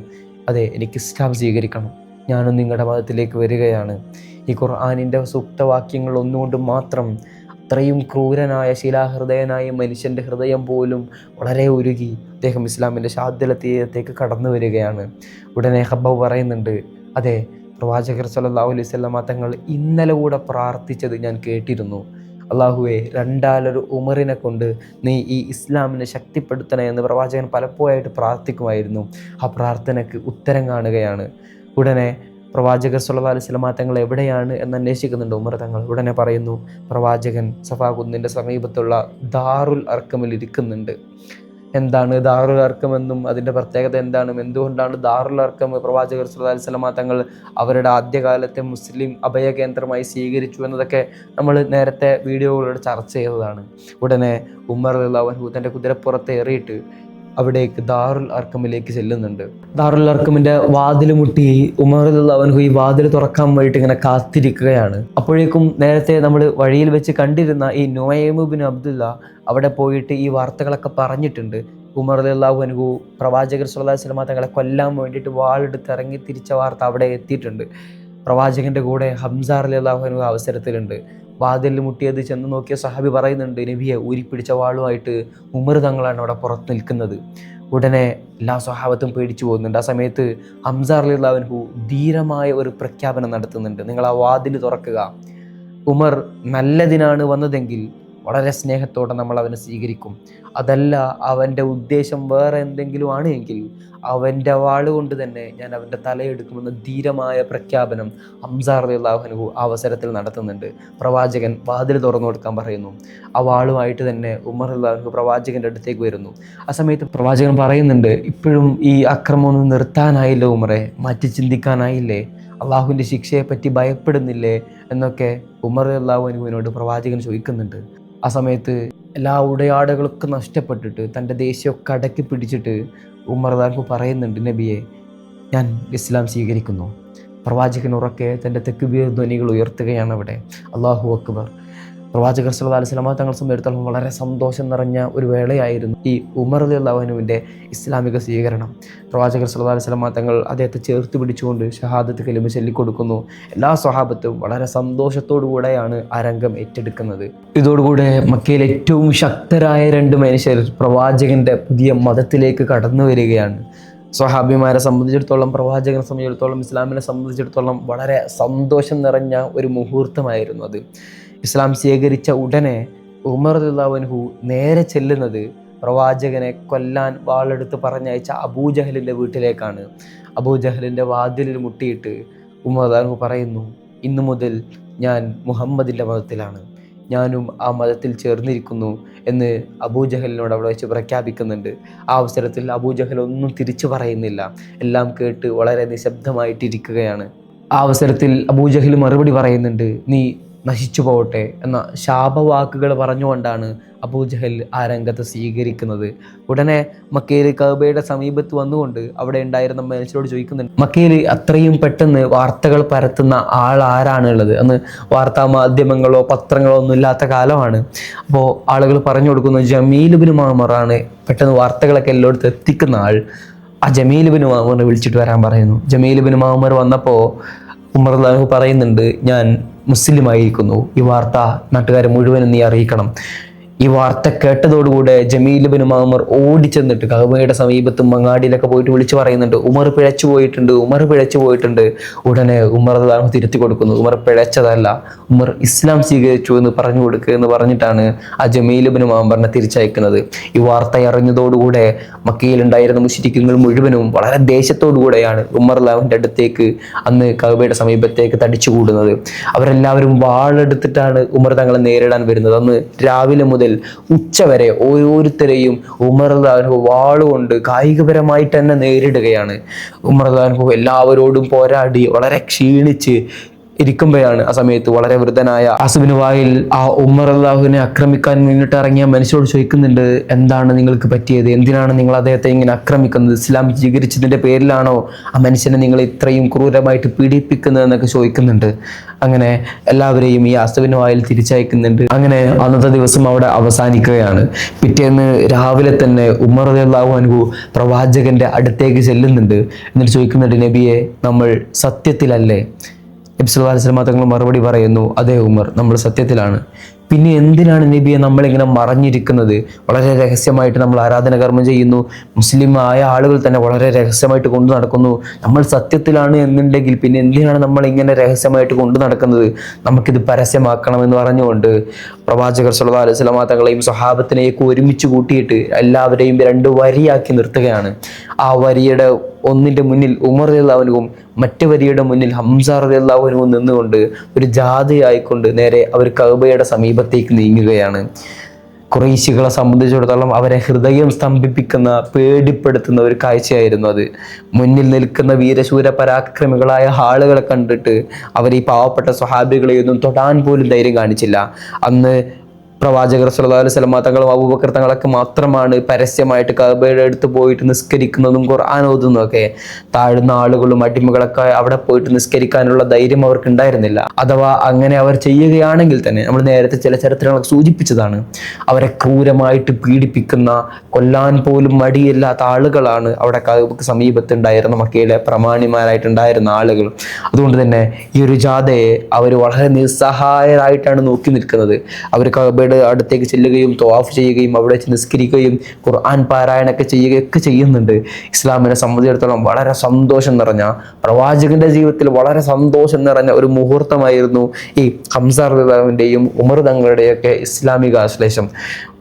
അതെ, എനിക്ക് ഇസ്ലാം സ്വീകരിക്കണം, ഞാനും നിങ്ങളുടെ മതത്തിലേക്ക് വരികയാണ്. ഈ ഖുർആനിൻ്റെ സൂക്തവാക്യങ്ങൾ ഒന്നുകൊണ്ട് മാത്രം അത്രയും ക്രൂരനായ ശിലാഹൃദയനായ മനുഷ്യൻ്റെ ഹൃദയം പോലും വളരെ ഉരുകി അദ്ദേഹം ഇസ്ലാമിൻ്റെ ശാദ്യലത്തേക്ക് കടന്നു വരികയാണ്. ഉടനെ ഹബ്ബാബ് പറയുന്നുണ്ട്, അതെ, പ്രവാചകർ സല്ലല്ലാഹു അലൈഹി വസല്ലമ തങ്ങൾ ഇന്നലെ കൂടെ പ്രാർത്ഥിച്ചത് ഞാൻ കേട്ടിരുന്നു. അള്ളാഹുവെ, രണ്ടാലൊരു ഉമറിനെ കൊണ്ട് നീ ഈ ഇസ്ലാമിനെ ശക്തിപ്പെടുത്തണേ എന്ന് പ്രവാചകൻ പലപ്പോഴായിട്ട് പ്രാർത്ഥിക്കുമായിരുന്നു. ആ പ്രാർത്ഥനയ്ക്ക് ഉത്തരം കാണുകയാണ്. ഉടനെ പ്രവാചകർ സല്ലല്ലാഹു അലൈഹി വസല്ലമ തങ്ങൾ എവിടെയാണ് എന്ന് അന്വേഷിക്കുന്നുണ്ട് ഉമർ തങ്ങൾ. ഉടനെ പറയുന്നു, പ്രവാചകൻ സഫാ കുന്നിൻ്റെ സമീപത്തുള്ള ദാറുൽ അർക്കമിൽ ഇരിക്കുന്നുണ്ട്. എന്താണ് ദാറുൽ അർക്കം എന്നും അതിൻ്റെ പ്രത്യേകത എന്താണ്, എന്തുകൊണ്ടാണ് ദാറുൽ അർക്കം പ്രവാചകർ സല്ലല്ലാഹു അലൈഹി വസല്ലമ തങ്ങൾ അവരുടെ ആദ്യകാലത്തെ മുസ്ലിം അഭയകേന്ദ്രമായി സ്വീകരിച്ചു എന്നതൊക്കെ നമ്മൾ നേരത്തെ വീഡിയോകളിലൂടെ ചർച്ച ചെയ്തതാണ്. ഉടനെ ഉമർ റളിയല്ലാഹു അൻഹു തൻ്റെ കുതിരപ്പുറത്ത് ഏറിയിട്ട് അവിടേക്ക് ദാറുൽ അർക്കമിലേക്ക് ചെല്ലുന്നുണ്ട്. ദാറുൽ അർക്കമിൻ്റെ വാതിൽ മുട്ടി ഉമർ റളിയല്ലാഹു അൻഹു ഈ വാതിൽ തുറക്കാൻ വേണ്ടിയിട്ട് ഇങ്ങനെ കാത്തിരിക്കുകയാണ്. അപ്പോഴേക്കും നേരത്തെ നമ്മൾ വഴിയിൽ വെച്ച് കണ്ടിരുന്ന ഈ നുഐം ഇബ്നു അബ്ദുല്ല അവിടെ പോയിട്ട് ഈ വാർത്തകളൊക്കെ പറഞ്ഞിട്ടുണ്ട്. ഉമർ റളിയല്ലാഹു അൻഹു പ്രവാചകർ സല്ലല്ലാഹു അലൈഹി വസല്ലമ തങ്ങളെ കൊല്ലാൻ വേണ്ടിയിട്ട് വാളെടുത്ത് ഇറങ്ങി തിരിച്ച വാർത്ത അവിടെ എത്തിയിട്ടുണ്ട്. പ്രവാചകൻ്റെ കൂടെ ഹംസ റളിയല്ലാഹു അൻഹു അവസരത്തിലുണ്ട്. വാതിലിൽ മുട്ടിയത് ചെന്ന് നോക്കിയ സഹാബി പറയുന്നുണ്ട്, നബിയെ, ഊരിപ്പിടിച്ച വാളുമായിട്ട് ഉമർ തങ്ങളാണ് അവിടെ പുറത്ത് നിൽക്കുന്നത്. ഉടനെ എല്ലാ സ്വഹാബത്തും പേടിച്ചു പോകുന്നുണ്ട്. ആ സമയത്ത് ഹംസ റളിയല്ലാഹു അൻഹു ധീരമായ ഒരു പ്രഖ്യാപനം നടത്തുന്നുണ്ട്, നിങ്ങൾ ആ വാതിൽ തുറക്കുക. ഉമർ നല്ലതിനാണ് വന്നതെങ്കിൽ വളരെ സ്നേഹത്തോടെ നമ്മൾ അവനെ സ്വീകരിക്കും. അതല്ല അവൻ്റെ ഉദ്ദേശം വേറെ എന്തെങ്കിലും ആണ് എങ്കിൽ അവൻ്റെ വാളുകൊണ്ട് തന്നെ ഞാൻ അവൻ്റെ തലയെടുക്കുമെന്ന ധീരമായ പ്രഖ്യാപനം ഹംസ റളിയല്ലാഹു അൻഹു ആ അവസരത്തിൽ നടത്തുന്നുണ്ട്. പ്രവാചകൻ വാതിൽ തുറന്നു കൊടുക്കാൻ പറയുന്നു. ആ വാളുമായിട്ട് തന്നെ ഉമർ റളിയല്ലാഹു അൻഹു പ്രവാചകൻ്റെ അടുത്തേക്ക് വരുന്നു. ആ സമയത്ത് പ്രവാചകൻ പറയുന്നുണ്ട്, ഇപ്പോഴും ഈ അക്രമമൊന്നും നിർത്താനായില്ലേ ഉമറെ, മാറ്റി ചിന്തിക്കാനായില്ലേ, അള്ളാഹുവിൻ്റെ ശിക്ഷയെപ്പറ്റി ഭയപ്പെടുന്നില്ലേ എന്നൊക്കെ ഉമർ റളിയല്ലാഹു അൻഹുവിനോട് പ്രവാചകൻ ചോദിക്കുന്നുണ്ട്. ആ സമയത്ത് എല്ലാ ഉടയാടകളൊക്കെ നഷ്ടപ്പെട്ടിട്ട് തൻ്റെ ദേഷ്യമൊക്കെ അടക്കി പിടിച്ചിട്ട് ഉമർ റളിയല്ലാഹു അൻഹു പറയുന്നുണ്ട്, നബിയെ, ഞാൻ ഇസ്ലാം സ്വീകരിക്കുന്നു. പ്രവാചകൻ ഉറക്കെ തൻ്റെ തക്ബീർ ധ്വനികൾ ഉയർത്തുകയാണ് അവിടെ. അല്ലാഹു അക്ബർ. പ്രവാചകർ സല്ലല്ലാഹു അലൈഹി വസല്ലമ തങ്ങളെ സംബന്ധിച്ചിടത്തോളം വളരെ സന്തോഷം നിറഞ്ഞ ഒരു വേളയായിരുന്നു ഈ ഉമർ റളിയല്ലാഹു അൻഹുവിൻ്റെ ഇസ്ലാമിക സ്വീകരണം. പ്രവാചകർ സല്ലല്ലാഹു അലൈഹി വസല്ലമ തങ്ങൾ അദ്ദേഹത്തെ ചേർത്ത് പിടിച്ചുകൊണ്ട് ഷഹാദത്ത് കലിമ ചൊല്ലിക്കൊടുക്കുന്നു. എല്ലാ സ്വഹാബത്തും വളരെ സന്തോഷത്തോടു കൂടെയാണ് ആ രംഗം ഏറ്റെടുക്കുന്നത്. ഇതോടുകൂടെ മക്കയിലെ ഏറ്റവും ശക്തരായ രണ്ട് മനുഷ്യർ പ്രവാചകൻ്റെ പുതിയ മതത്തിലേക്ക് കടന്നു വരികയാണ്. സ്വഹാബിമാരെ സംബന്ധിച്ചിടത്തോളം, പ്രവാചകനെ സംബന്ധിച്ചിടത്തോളം, ഇസ്ലാമിനെ സംബന്ധിച്ചിടത്തോളം വളരെ സന്തോഷം നിറഞ്ഞ ഒരു മുഹൂർത്തമായിരുന്നു അത്. ഇസ്ലാം സ്വീകരിച്ച ഉടനെ ഉമർ റളിയല്ലാഹു അൻഹു നേരെ ചെല്ലുന്നത് പ്രവാചകനെ കൊല്ലാൻ വാളെടുത്ത് പറഞ്ഞയച്ച അബൂജഹലിൻ്റെ വീട്ടിലേക്കാണ്. അബൂജഹലിൻ്റെ വാതിലിൽ മുട്ടിയിട്ട് ഉമർ റളിയല്ലാഹു അൻഹു പറയുന്നു, ഇന്നു മുതൽ ഞാൻ മുഹമ്മദിൻ്റെ മതത്തിലാണ്, ഞാനും ആ മതത്തിൽ ചേർന്നിരിക്കുന്നു എന്ന് അബൂജഹലിനോട് അവിടെ വെച്ച് പ്രഖ്യാപിക്കുന്നുണ്ട്. ആ അവസരത്തിൽ അബൂജഹൽ ഒന്നും തിരിച്ചു പറയുന്നില്ല, എല്ലാം കേട്ട് വളരെ നിശബ്ദമായിട്ടിരിക്കുകയാണ്. ആ അവസരത്തിൽ അബൂജഹൽ മറുപടി പറയുന്നുണ്ട്, നീ നശിച്ചു പോകട്ടെ എന്ന ശാപവാക്കുകൾ പറഞ്ഞുകൊണ്ടാണ് അബൂജഹൽ ആ രംഗത്ത് സ്വീകരിക്കുന്നത്. ഉടനെ മക്കയിൽ കഅബയുടെ സമീപത്ത് വന്നുകൊണ്ട് അവിടെ ഉണ്ടായിരുന്ന മനുഷ്യരോട് ചോദിക്കുന്നുണ്ട്, മക്കയിൽ അത്രയും പെട്ടെന്ന് വാർത്തകൾ പരത്തുന്ന ആൾ ആരാണുള്ളത്? അന്ന് വാർത്താ മാധ്യമങ്ങളോ പത്രങ്ങളോ ഒന്നും ഇല്ലാത്ത കാലമാണ്. അപ്പോൾ ആളുകൾ പറഞ്ഞു കൊടുക്കുന്നു, ജമീൽ ഇബ്നു മാമറാണ് പെട്ടെന്ന് വാർത്തകളൊക്കെ എല്ലായിടത്തും എത്തിക്കുന്ന ആൾ. ആ ജമീൽ ഇബ്നു മാമറിനെ വിളിച്ചിട്ട് വരാൻ പറയുന്നു. ജമീൽ ഇബ്നു മാമർ വന്നപ്പോൾ ഉമർ റളിയല്ലാഹു അൻഹു പറയുന്നുണ്ട്, ഞാൻ മുസ്ലിമായിരിക്കുന്നു, ഈ വാർത്ത നാട്ടുകാരെ മുഴുവനും നീ അറിയിക്കണം. ഈ വാർത്ത കേട്ടതോടുകൂടെ ജമീൽ ഇബ്നു മാമർ ഓടിച്ചെന്നിട്ട് കഅബയുടെ സമീപത്തും മങ്ങാടിയിലൊക്കെ പോയിട്ട് വിളിച്ചു പറയുന്നുണ്ട്, ഉമർ പിഴച്ചു പോയിട്ടുണ്ട്, ഉമർ പിഴച്ചു പോയിട്ടുണ്ട്. ഉടനെ ഉമർ റളിയല്ലാഹു അൻഹു തിരുത്തി കൊടുക്കുന്നു, ഉമർ പിഴച്ചതല്ല, ഉമർ ഇസ്ലാം സ്വീകരിച്ചു എന്ന് പറഞ്ഞു കൊടുക്കുക എന്ന് പറഞ്ഞിട്ടാണ് ആ ജമീൽ ഇബ്നു മാമറിനെ തിരിച്ചയക്കുന്നത്. ഈ വാർത്ത അറിഞ്ഞതോടുകൂടെ മക്കയിലുണ്ടായിരുന്ന മുശ്രിക്കുകൾ മുഴുവനും വളരെ ദേഷ്യത്തോടു കൂടെയാണ് ഉമർ റളിയല്ലാഹു അൻഹുവിൻ്റെ അടുത്തേക്ക് അന്ന് കഅബയുടെ സമീപത്തേക്ക് തടിച്ചുകൂടുന്നത്. അവരെല്ലാവരും വാളെടുത്തിട്ടാണ് ഉമർ തങ്ങളെ നേരിടാൻ വരുന്നത്. അന്ന് രാവിലെ മുതൽ ഉച്ചവരെ ഓരോരുത്തരെയും ഉമർ റളിയല്ലാഹു അൻഹു വാളുകൊണ്ട് കായികപരമായിട്ട് തന്നെ നേരിടുകയാണ്. ഉമർ റളിയല്ലാഹു അൻഹു എല്ലാവരോടും പോരാടി വളരെ ക്ഷീണിച്ച് ഇരിക്കുമ്പോഴാണ് ആ സമയത്ത് വളരെ വൃദ്ധനായ ആസ് ബിൻ വായിൽ ആ ഉമർ റളിയല്ലാഹുവിനെ ആക്രമിക്കാൻ വേണ്ടിയിട്ട് ഇറങ്ങിയ മനുഷ്യരോട് ചോദിക്കുന്നുണ്ട്, എന്താണ് നിങ്ങൾക്ക് പറ്റിയത്, എന്തിനാണ് നിങ്ങൾ അദ്ദേഹത്തെ ഇങ്ങനെ ആക്രമിക്കുന്നത്, ഇസ്ലാം സ്വീകരിച്ചതിൻ്റെ പേരിലാണോ ആ മനുഷ്യനെ നിങ്ങൾ ഇത്രയും ക്രൂരമായിട്ട് പീഡിപ്പിക്കുന്നത് എന്നൊക്കെ ചോദിക്കുന്നുണ്ട്. അങ്ങനെ എല്ലാവരെയും ഈ ആസ് ബിൻ വായിൽ തിരിച്ചയക്കുന്നുണ്ട്. അങ്ങനെ അന്നത്തെ ദിവസം അവിടെ അവസാനിക്കുകയാണ്. പിറ്റേന്ന് രാവിലെ തന്നെ ഉമർ റളിയല്ലാഹു അൻഹു പ്രവാചകന്റെ അടുത്തേക്ക് ചെല്ലുന്നുണ്ട്. എന്നിട്ട് ചോദിക്കുന്നുണ്ട്, നബിയെ, നമ്മൾ സത്യത്തിലല്ലേ, നബി സല്ലല്ലാഹു അലൈഹി വസല്ലം തങ്ങൾ മറുപടി പറയുന്നു, അതേ ഉമർ, നമ്മൾ സത്യത്തിലാണ്. പിന്നെ എന്തിനാണ് നബിയെ നമ്മളിങ്ങനെ മറഞ്ഞിരിക്കുന്നത്? വളരെ രഹസ്യമായിട്ട് നമ്മൾ ആരാധന കർമ്മം ചെയ്യുന്നു. മുസ്ലിം ആയ ആളുകൾ തന്നെ വളരെ രഹസ്യമായിട്ട് കൊണ്ടു നടക്കുന്നു. നമ്മൾ സത്യത്തിലാണ് എന്നുണ്ടെങ്കിൽ പിന്നെ എന്തിനാണ് നമ്മൾ ഇങ്ങനെ രഹസ്യമായിട്ട് കൊണ്ടു നടക്കുന്നത്? നമുക്കിത് പരസ്യമാക്കണമെന്ന് പറഞ്ഞുകൊണ്ട് പ്രവാചകർ സല്ലല്ലാഹു അലൈഹി വസല്ലം തങ്ങളെയും സ്വഹാബത്തിനെയൊക്കെ ഒരുമിച്ച് കൂട്ടിയിട്ട് എല്ലാവരെയും 2 വരിയാക്കി നിർത്തുകയാണ്. ആ വരിയുടെ ഒന്നിൻ്റെ മുന്നിൽ ഉമർ റളിയല്ലാഹു അൻഹുവും മറ്റു വരിയുടെ മുന്നിൽ ഹംസ റളിയല്ലാഹു അൻഹുവും നിന്നുകൊണ്ട് ഒരു ജാഥയായിക്കൊണ്ട് നേരെ അവർ കഅബയുടെ സമീപത്തേക്ക് നീങ്ങുകയാണ്. ഖുറൈശികളെ സംബന്ധിച്ചിടത്തോളം അവരെ ഹൃദയം സ്തംഭിപ്പിക്കുന്ന, പേടിപ്പെടുത്തുന്ന ഒരു കാഴ്ചയായിരുന്നു അത്. മുന്നിൽ നിൽക്കുന്ന വീരശൂര പരാക്രമികളായ ആളുകളെ കണ്ടിട്ട് അവർ ഈ പാവപ്പെട്ട സ്വഹാബികളെയൊന്നും തൊടാൻ പോലും ധൈര്യം കാണിച്ചില്ല. അന്ന് പ്രവാചകർ സല്ലല്ലാഹു അലൈഹി വസല്ലം തങ്ങളും അബൂബക്കർ തങ്ങളൊക്കെ മാത്രമാണ് പരസ്യമായിട്ട് കഅബയുടെ അടുത്ത് പോയിട്ട് നിസ്കരിക്കുന്നതും ഖുർആൻ ഓതുന്നതൊക്കെ. താഴ്ന്ന ആളുകളും അടിമകളൊക്കെ അവിടെ പോയിട്ട് നിസ്കരിക്കാനുള്ള ധൈര്യം അവർക്ക് ഉണ്ടായിരുന്നില്ല. അഥവാ അങ്ങനെ അവർ ചെയ്യുകയാണെങ്കിൽ തന്നെ നമ്മൾ നേരത്തെ ചില ചരിത്രങ്ങളൊക്കെ സൂചിപ്പിച്ചതാണ്, അവരെ ക്രൂരമായിട്ട് പീഡിപ്പിക്കുന്ന, കൊല്ലാൻ പോലും മടിയില്ലാത്ത ആളുകളാണ് അവിടെ കഅബക്ക് സമീപത്തുണ്ടായിരുന്ന മക്കയിലെ പ്രമാണിമാരായിട്ടുണ്ടായിരുന്ന ആളുകൾ. അതുകൊണ്ട് തന്നെ ഈ ഒരു ജാഥയെ അവർ വളരെ നിസ്സഹായരായിട്ടാണ് നോക്കി നിൽക്കുന്നത്. അവർ കഅബയുടെ അടുത്തേക്ക് ചെല്ലുകയും തവാഫ് ചെയ്യുകയും അവിടെ വെച്ച് നിസ്കരിക്കുകയും ഖുർആൻ പാരായണമൊക്കെ ചെയ്യുകയൊക്കെ ചെയ്യുന്നുണ്ട്. ഇസ്ലാമിനെ സംബന്ധിച്ചിടത്തോളം വളരെ സന്തോഷം നിറഞ്ഞ, പ്രവാചകന്റെ ജീവിതത്തിൽ വളരെ സന്തോഷം നിറഞ്ഞ ഒരു മുഹൂർത്തമായിരുന്നു ഈ ഹംസ റളിയല്ലാഹുവിൻ്റെയും ഉമർ തങ്ങളുടെയൊക്കെ ഇസ്ലാമിക ആശ്ലേഷം.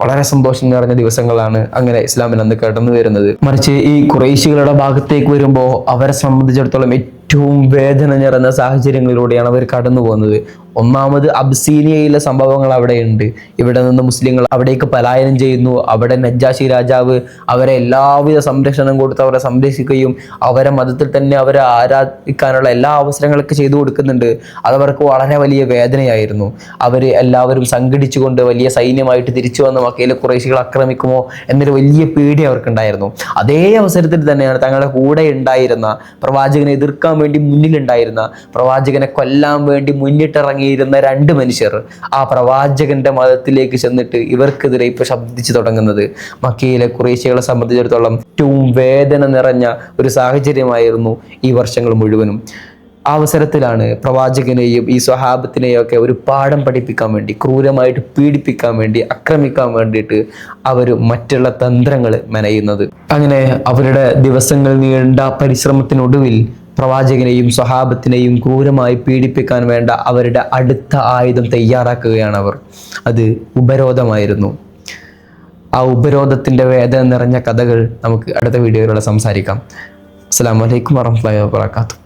വളരെ സന്തോഷം നിറഞ്ഞ ദിവസങ്ങളാണ് അങ്ങനെ ഇസ്ലാമിൽ അന്ന് കടന്നു വരുന്നത്. മറിച്ച് ഈ ഖുറൈശികളുടെ ഭാഗത്തേക്ക് വരുമ്പോൾ അവരെ സംബന്ധിച്ചിടത്തോളം ഏറ്റവും വേദന നിറഞ്ഞ സാഹചര്യങ്ങളിലൂടെയാണ് അവർ കടന്നു പോകുന്നത്. ഒന്നാമത് അബ്സീനിയയിലെ സംഭവങ്ങൾ അവിടെയുണ്ട്. ഇവിടെ നിന്ന് മുസ്ലിങ്ങൾ അവിടേക്ക് പലായനം ചെയ്യുന്നു. അവിടെ നജ്ജാശി രാജാവ് അവരെ എല്ലാവിധ സംരക്ഷണം കൊടുത്ത് അവരെ സംരക്ഷിക്കുകയും അവരെ മതത്തിൽ തന്നെ അവരെ ആരാധിക്കാനുള്ള എല്ലാ അവസരങ്ങളൊക്കെ ചെയ്തു കൊടുക്കുന്നുണ്ട്. അതവർക്ക് വളരെ വലിയ വേദനയായിരുന്നു. അവർ എല്ലാവരും സംഘടിച്ചുകൊണ്ട് വലിയ സൈന്യമായിട്ട് തിരിച്ചു വന്ന മക്കയിലെ ഖുറൈശികൾ ആക്രമിക്കുമോ എന്നൊരു വലിയ പേടി അവർക്കുണ്ടായിരുന്നു. അതേ അവസരത്തിൽ തന്നെയാണ് തങ്ങളുടെ കൂടെ ഉണ്ടായിരുന്ന, പ്രവാചകനെ എതിർക്കാൻ വേണ്ടി മുന്നിലുണ്ടായിരുന്ന, പ്രവാചകനെ കൊല്ലാൻ വേണ്ടി മുന്നിട്ടിറങ്ങിയിരുന്ന 2 മനുഷ്യർ ആ പ്രവാചകന്റെ മതത്തിലേക്ക് ചെന്നിട്ട് ഇവർക്കെതിരെ ഇപ്പൊ ശബ്ദിച്ചു തുടങ്ങുന്നത്. മക്കയിലെ ഖുറൈശികളെ സംബന്ധിച്ചിടത്തോളം ഏറ്റവും വേദന നിറഞ്ഞ ഒരു സാഹചര്യമായിരുന്നു ഈ വർഷങ്ങൾ മുഴുവനും. ആ അവസരത്തിലാണ് പ്രവാചകനെയും ഈ സ്വഹാബത്തിനെയും ഒക്കെ ഒരു പാഠം പഠിപ്പിക്കാൻ വേണ്ടി, ക്രൂരമായിട്ട് പീഡിപ്പിക്കാൻ വേണ്ടി, ആക്രമിക്കാൻ വേണ്ടിയിട്ട് അവർ മറ്റുള്ള തന്ത്രങ്ങൾ മെനയുന്നത്. അങ്ങനെ അവരുടെ ദിവസങ്ങൾ നീണ്ട പരിശ്രമത്തിനൊടുവിൽ പ്രവാചകനെയും സ്വഹാബത്തിനെയും ക്രൂരമായി പീഡിപ്പിക്കാൻ വേണ്ട അവരുടെ അടുത്ത ആയുധം തയ്യാറാക്കുകയാണ് അവർ. അത് ഉപരോധമായിരുന്നു. ആ ഉപരോധത്തിൻ്റെ വേദന നിറഞ്ഞ കഥകൾ നമുക്ക് അടുത്ത വീഡിയോയിലൂടെ സംസാരിക്കാം. അസ്സലാമു അലൈക്കും വറഹ്മത്തുള്ളാഹി വബറകാതുഹു.